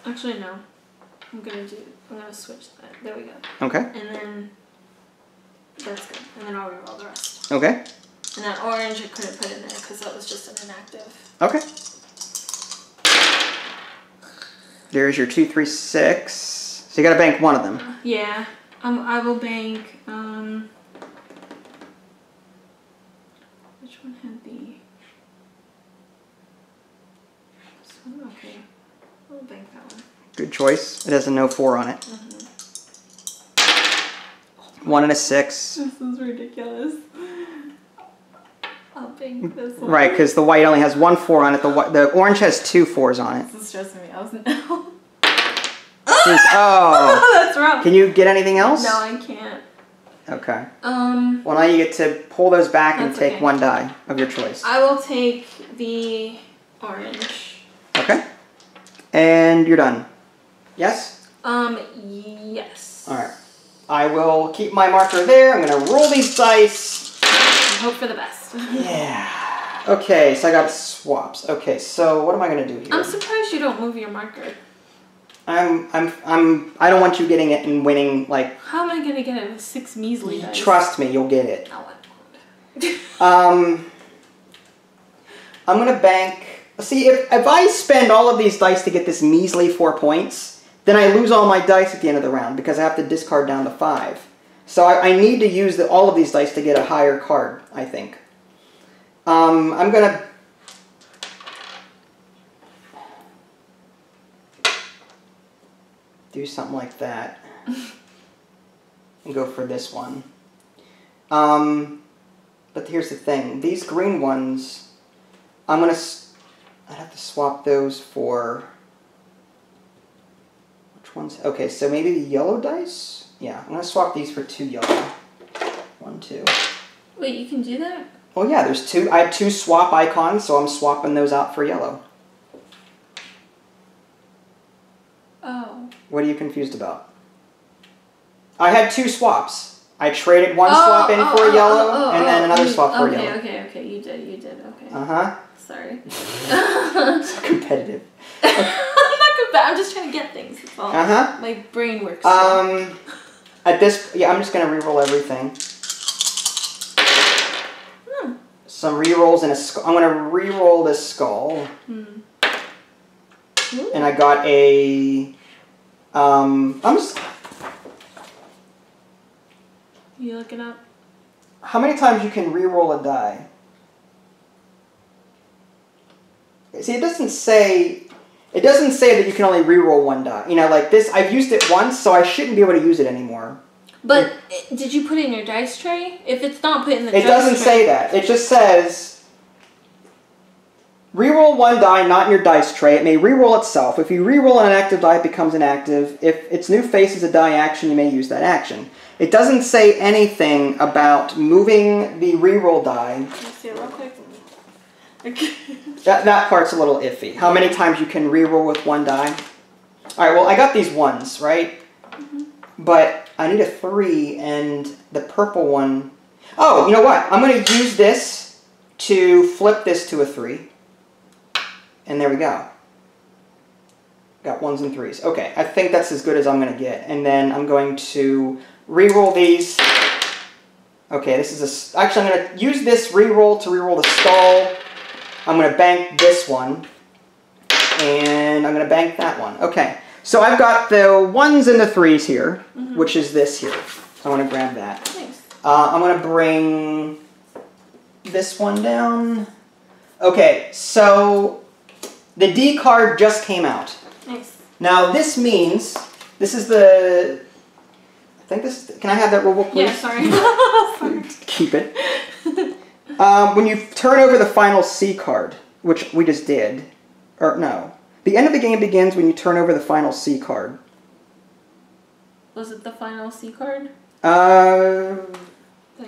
Actually, no. I'm gonna switch that. There we go. Okay. And then that's good. And then I'll reroll the rest. Okay. And that orange I couldn't put in there because that was just an inactive. Okay. There's your 2, 3, 6. So you gotta bank one of them. Yeah. I will bank, which one had the, this one? Okay. I'll bank that one. Good choice. It has a no 4 on it. 1 and a 6. This is ridiculous. I'll bank this one. Right, because the white only has 1 4 on it. The orange has 2 4s on it. This is stressing me out now. Oh. That's wrong. Can you get anything else? No, I can't. Okay. Well, now you get to pull those back and take 1 die of your choice. I will take the orange. Okay. And you're done. Yes? Yes. Alright. I will keep my marker there. I'm going to roll these dice. And hope for the best. Yeah. Okay, so I got swaps. Okay, so what am I going to do here? I'm surprised you don't move your marker. I don't want you getting it and winning, like... How am I going to get it with 6 measly dice? Trust me, you'll get it. No, I won't. I'm going to bank... See, if I spend all of these dice to get this measly 4 points, then I lose all my dice at the end of the round because I have to discard down to 5. So I need to use all of these dice to get a higher card, I think. I'm going to... do something like that. And go for this one. But here's the thing. These green ones, I'd have to swap those for... Which ones? Okay, so maybe the yellow dice? Yeah, I'm going to swap these for 2 yellow. 1, 2. Wait, you can do that? Oh yeah, there's 2. I have 2 swap icons, so I'm swapping those out for yellow. Oh. What are you confused about? I had 2 swaps. I traded one swap in for a yellow, and then another swap for a yellow. Okay, you did, okay. Uh-huh. Sorry. So competitive. I'm not competitive, I'm just trying to get things, that's all. Uh-huh. My brain works. At this, yeah, I'm just going to re-roll everything. Some re-rolls and a skull. I'm going to re-roll this skull. And I got a... You looking up? How many times you can re-roll a die? See, it doesn't say that you can only re-roll 1 die. You know, like this, I've used it once, so I shouldn't be able to use it anymore. But did you put it in your dice tray? If it's not put in the dice tray... It doesn't say that. It just says... Reroll 1 die not in your dice tray. It may reroll itself. If you reroll an active die, it becomes inactive. If its new face is a die action, you may use that action. It doesn't say anything about moving the reroll die. Let me see it real quick. Okay. That part's a little iffy. How many times you can reroll with 1 die? Alright, well, I got these 1s, right? But I need a 3, and the purple one... Oh, you know what? I'm going to use this to flip this to a 3. And there we go. Got 1s and 3s. Okay, I think that's as good as I'm going to get. And then I'm going to re-roll these. Okay, this is a... Actually, I'm going to use this re-roll to re-roll the skull. I'm going to bank this one. And I'm going to bank that one. Okay, so I've got the 1s and the 3s here, which is this here. I want to grab that. Thanks. I'm going to bring this one down. Okay, so... The D card just came out. Nice. Now this means, this is the, I think this, can I have that rule book, please? Yeah, sorry. Sorry. Keep it. When you turn over the final C card, which we just did, or no, the end of the game begins when you turn over the final C card. Was it the final C card? That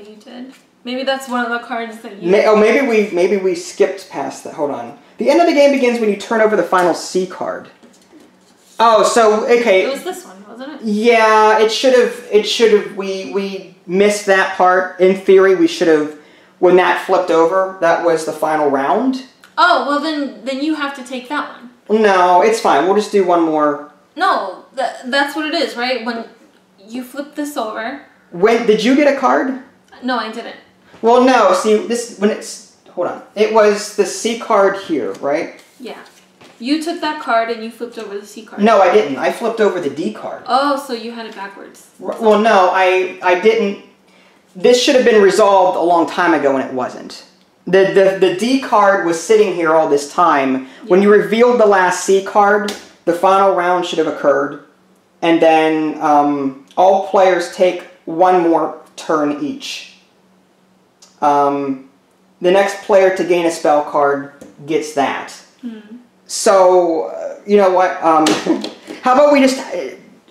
you did? Maybe that's one of the cards that you... maybe we skipped past that. Hold on. The end of the game begins when you turn over the final C card. Oh, so, okay. It was this one, wasn't it? Yeah, it should have, we missed that part. In theory, we should have, when that flipped over, that was the final round. Oh, well then you have to take that one. No, it's fine. We'll just do one more. No, that's what it is, right? When you flip this over. Did you get a card? No, I didn't. Well, no, see, hold on. It was the C card here, right? Yeah. You took that card and you flipped over the C card. No, I didn't. I flipped over the D card. Oh, so you had it backwards. Well, no, I didn't. This should have been resolved a long time ago and it wasn't. The D card was sitting here all this time. Yeah. When you revealed the last C card, the final round should have occurred. And then all players take one more turn each. The next player to gain a spell card gets that. So, you know what? How about we just...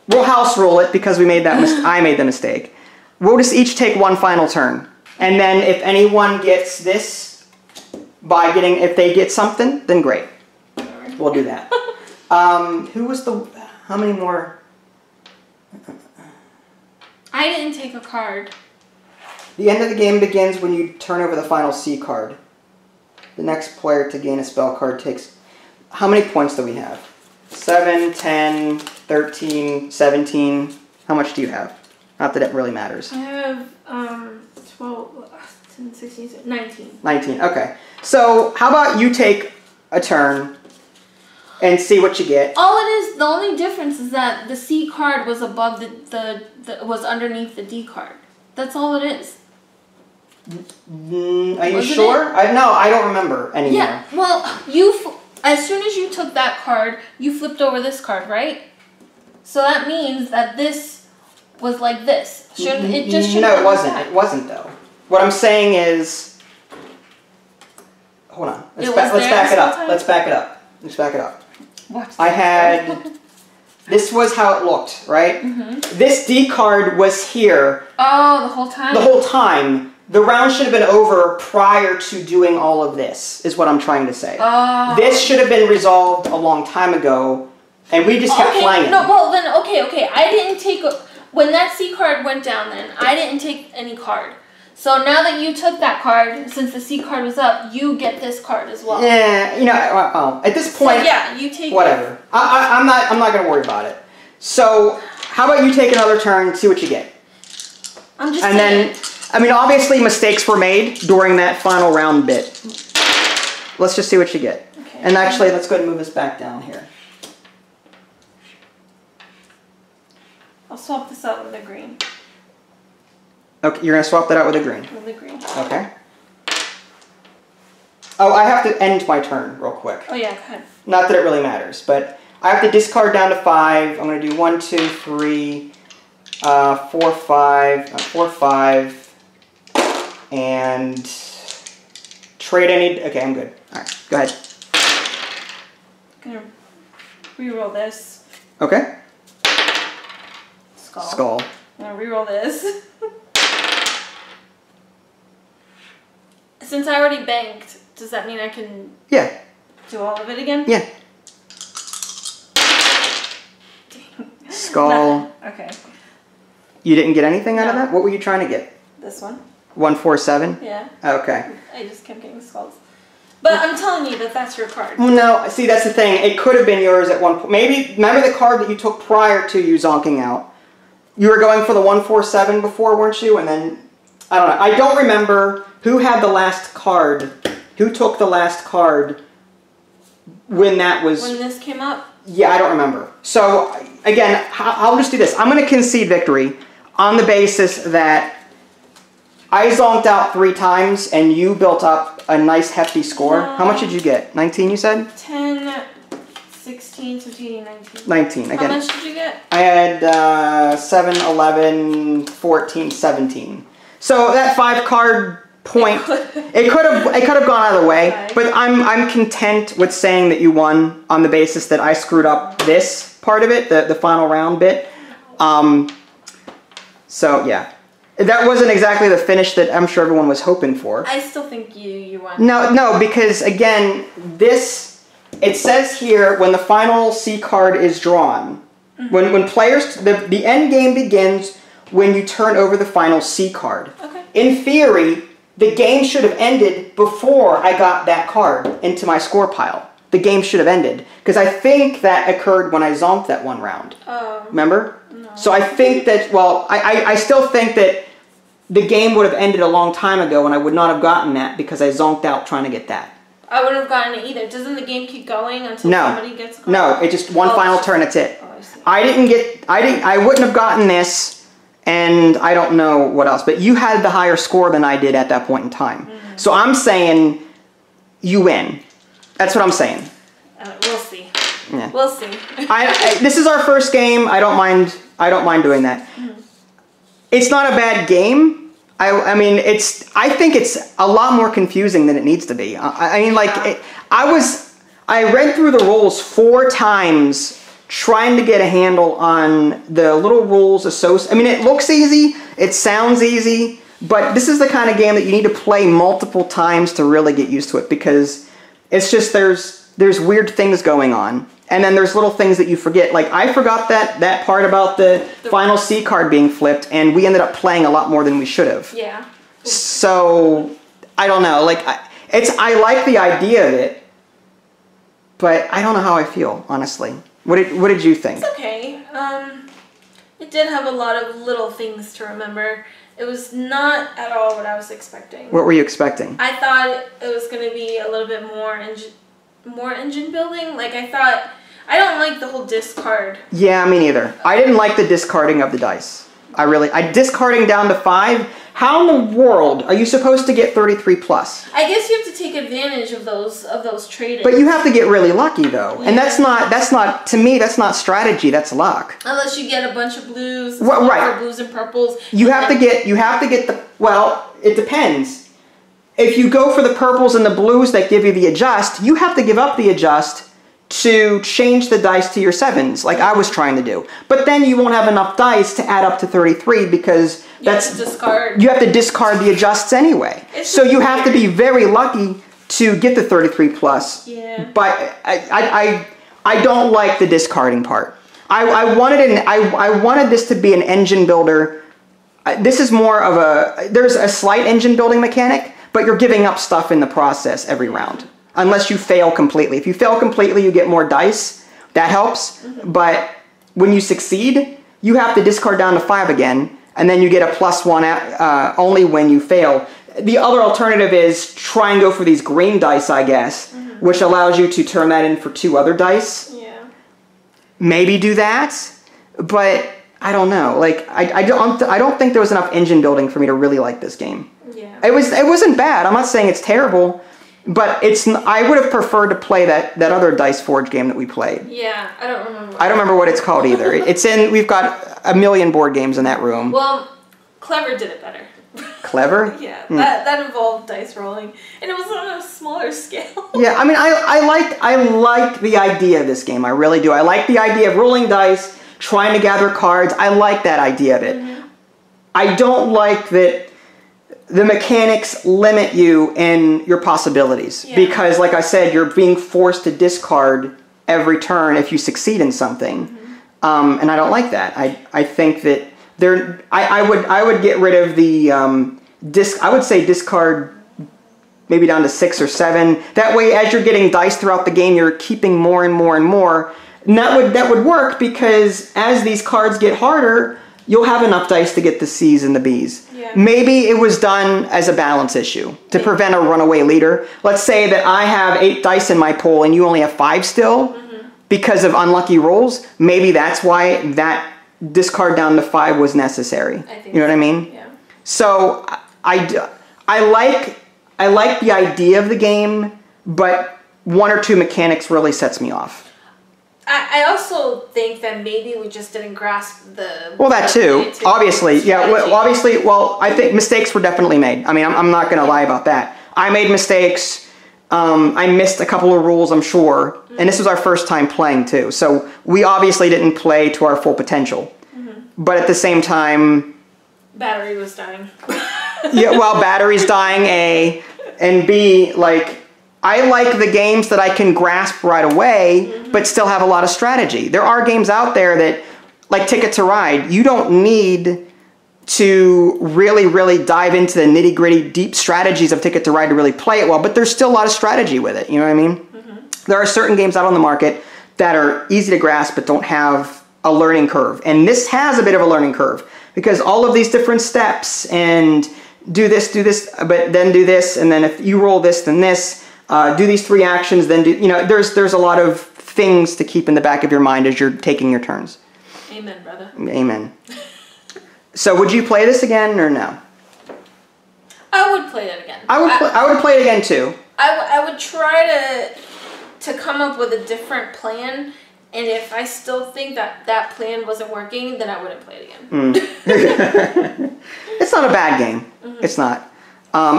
We'll house rule it because we made that I made the mistake. We'll just each take one final turn. And then if anyone gets this by getting... If they get something, then great. We'll do that. Who was the... How many more... I didn't take a card. The end of the game begins when you turn over the final C card. The next player to gain a spell card takes... How many points do we have? 7, 10, 13, 17. How much do you have? Not that it really matters. I have 12, 10, 16, 19. 19, okay. So how about you take a turn and see what you get. All it is, the only difference is that the C card was above was underneath the D card. That's all it is. Are you sure? No, I don't remember anymore. Yeah, well, as soon as you took that card, you flipped over this card, right? So that means that this was like this. Shouldn't it just shouldn't? No, it wasn't. It wasn't though. What I'm saying is, hold on. Let's back it up. Let's back it up. Let's back it up. I had. This was how it looked, right? Mm-hmm. This D card was here. Oh, the whole time. The whole time. The round should have been over prior to doing all of this, is what I'm trying to say. Oh. This should have been resolved a long time ago, and we just kept playing. No, well then, okay. I didn't take, when that C card went down then, I didn't take any card. So now that you took that card, since the C card was up, you get this card as well. Yeah, you know, well, at this point, so yeah, you take whatever. I'm not going to worry about it. So, how about you take another turn, see what you get? I'm just saying. Then, I mean, obviously mistakes were made during that final round bit. Let's just see what you get. Okay. And actually, let's go ahead and move this back down here. I'll swap this out with the green. Okay, you're going to swap that out with the green? With the green. Okay. Oh, I have to end my turn real quick. Oh yeah, go ahead. Not that it really matters, but I have to discard down to 5. I'm going to do 1, 2, 3, 4, 5, and trade any... Okay, I'm good. Alright, go ahead. I'm going to reroll this. Okay. Skull. I'm going to reroll this. Since I already banked, does that mean I can do all of it again? Yeah. Skull. Okay. You didn't get anything out of that? What were you trying to get? This one. 147? Yeah. Okay. I just kept getting skulls. But I'm telling you that that's your card. Well, no, see, that's the thing. It could have been yours at one point. Maybe, remember the card that you took prior to you zonking out? You were going for the 147 before, weren't you? And then, I don't know. I don't remember who had the last card. Who took the last card when that was... When this came up? Yeah, I don't remember. So, again, I'll just do this. I'm going to concede victory on the basis that I zonked out 3 times and you built up a nice hefty score. How much did you get? 19, you said? 10, 16, 17, 19. 19, again. How much did you get? I had 7, 11, 14, 17. So that 5 card point, it could have gone either way, okay. But I'm content with saying that you won on the basis that I screwed up this part of it, the final round bit. So yeah, that wasn't exactly the finish that I'm sure everyone was hoping for. I still think you won. No, because again, it says here when the final C card is drawn. Mm-hmm. When players, the end game begins when you turn over the final C card. Okay. In theory, the game should have ended before I got that card into my score pile. The game should have ended. Because I think that occurred when I zonked that one round. Remember? No. So I think that, well, I still think that the game would have ended a long time ago and I would not have gotten that because I zonked out trying to get that. I wouldn't have gotten it either. Doesn't the game keep going until somebody gets a card? No, it's just one final turn, that's it. Oh, I see. I wouldn't have gotten this. And I don't know what else. But you had the higher score than I did at that point in time. Mm-hmm. So I'm saying you win. That's what I'm saying. We'll see. Yeah. We'll see. This is our first game. I don't mind doing that. Mm-hmm. It's not a bad game. I mean, I think it's a lot more confusing than it needs to be. I mean, like, I read through the rules 4 times trying to get a handle on the little rules associated. I mean, it looks easy, it sounds easy, but this is the kind of game that you need to play multiple times to really get used to it, because it's just there's weird things going on. And then there's little things that you forget. Like, I forgot that part about the final C card being flipped, and we ended up playing a lot more than we should have. Yeah. So, I don't know. Like, I like the idea of it, but I don't know how I feel, honestly. What did you think? It's okay. It did have a lot of little things to remember. It was not at all what I was expecting. What were you expecting? I thought it was going to be a little bit more engine building. Like, I don't like the whole discard. Yeah, me neither. I didn't like the discarding of the dice. Discarding down to 5. How in the world are you supposed to get 33 plus? I guess you have to take advantage of those trade-ins. But you have to get really lucky though. Yeah. And that's not to me, that's not strategy, that's luck. Unless you get a bunch of blues, well, right. Blues and purples. You have to get the, well, it depends. If you go for the purples and the blues that give you the adjust, you have to give up the adjust to change the dice to your 7s, like I was trying to do. But then you won't have enough dice to add up to 33 because you have to discard the adjusts anyway. So you have to be very lucky to get the 33 plus. Yeah. But I don't like the discarding part. I wanted this to be an engine builder. This is more of there's a slight engine building mechanic, but you're giving up stuff in the process every round. Unless you fail completely. If you fail completely, you get more dice. That helps. Mm-hmm. But when you succeed, you have to discard down to 5 again, and then you get a +1 only when you fail. The other alternative is try and go for these green dice, I guess, mm-hmm. which allows you to turn that in for 2 other dice. Yeah. Maybe do that, but I don't know. Like I don't think there was enough engine building for me to really like this game. Yeah. It wasn't bad. I'm not saying it's terrible. But I would have preferred to play that other Dice Forge game that we played. Yeah, I don't remember. I don't remember what it's called either. We've got a million board games in that room. Well, Clever did it better. Clever? Yeah, that involved dice rolling, and it was on a smaller scale. Yeah, I mean, I like the idea of this game. I really do. I like the idea of rolling dice, trying to gather cards. I like that idea of it. Mm-hmm. I don't like that the mechanics limit you in your possibilities. Yeah. Because, like I said, you're being forced to discard every turn if you succeed in something. Mm-hmm. And I don't like that. I think that I would get rid of the I would say discard maybe down to 6 or 7. That way, as you're getting dice throughout the game, you're keeping more and more and more. And that would work because as these cards get harder, you'll have enough dice to get the C's and the B's. Yeah. Maybe it was done as a balance issue to prevent a runaway leader. Let's say that I have 8 dice in my pool and you only have 5 still mm-hmm. because of unlucky rolls. Maybe that's why that discard down to 5 was necessary. You know what I mean? Yeah. So I like the idea of the game, but 1 or 2 mechanics really sets me off. I also think that maybe we just didn't grasp the... Well, that too. Obviously. Yeah, well, I think mistakes were definitely made. I mean, I'm not going to lie about that. I made mistakes. I missed a couple of rules, I'm sure. Mm-hmm. And this was our first time playing, too. So we obviously didn't play to our full potential. Mm-hmm. But at the same time... Battery was dying. Yeah, well, battery's dying, A. And B, like... I like the games that I can grasp right away, mm-hmm. but still have a lot of strategy. There are games out there that, like Ticket to Ride, you don't need to really, really dive into the nitty-gritty, deep strategies of Ticket to Ride to really play it well, but there's still a lot of strategy with it, you know what I mean? Mm-hmm. There are certain games out on the market that are easy to grasp but don't have a learning curve. And this has a bit of a learning curve, because all of these different steps, and do this, but then do this, and then if you roll this, then this, do these 3 actions, then do, you know, there's a lot of things to keep in the back of your mind as you're taking your turns. Amen, brother. Amen. So would you play this again or no? I would play it again. I would play it again too. I would try to come up with a different plan And if I still think that that plan wasn't working, then I wouldn't play it again. It's not a bad game. It's not.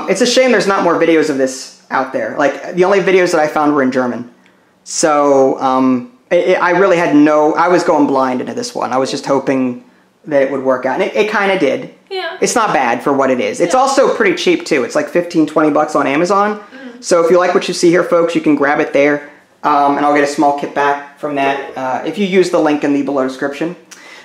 It's a shame there's not more videos of this out there. Like, the only videos that I found were in German. So, I really had I was going blind into this one. I was just hoping that it would work out. And it kind of did. Yeah. It's not bad for what it is. It's also pretty cheap, too. It's like 15, 20 bucks on Amazon. So if you like what you see here, folks, you can grab it there. And I'll get a small kickback from that if you use the link in the below description.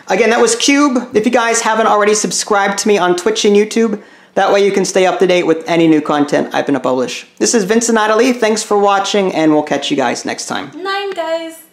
Again, that was Ciúb. If you guys haven't already subscribed to me on Twitch and YouTube, that way you can stay up to date with any new content I'm going to publish. This is Vince and Aidalee. Thanks for watching, and we'll catch you guys next time. Night, guys.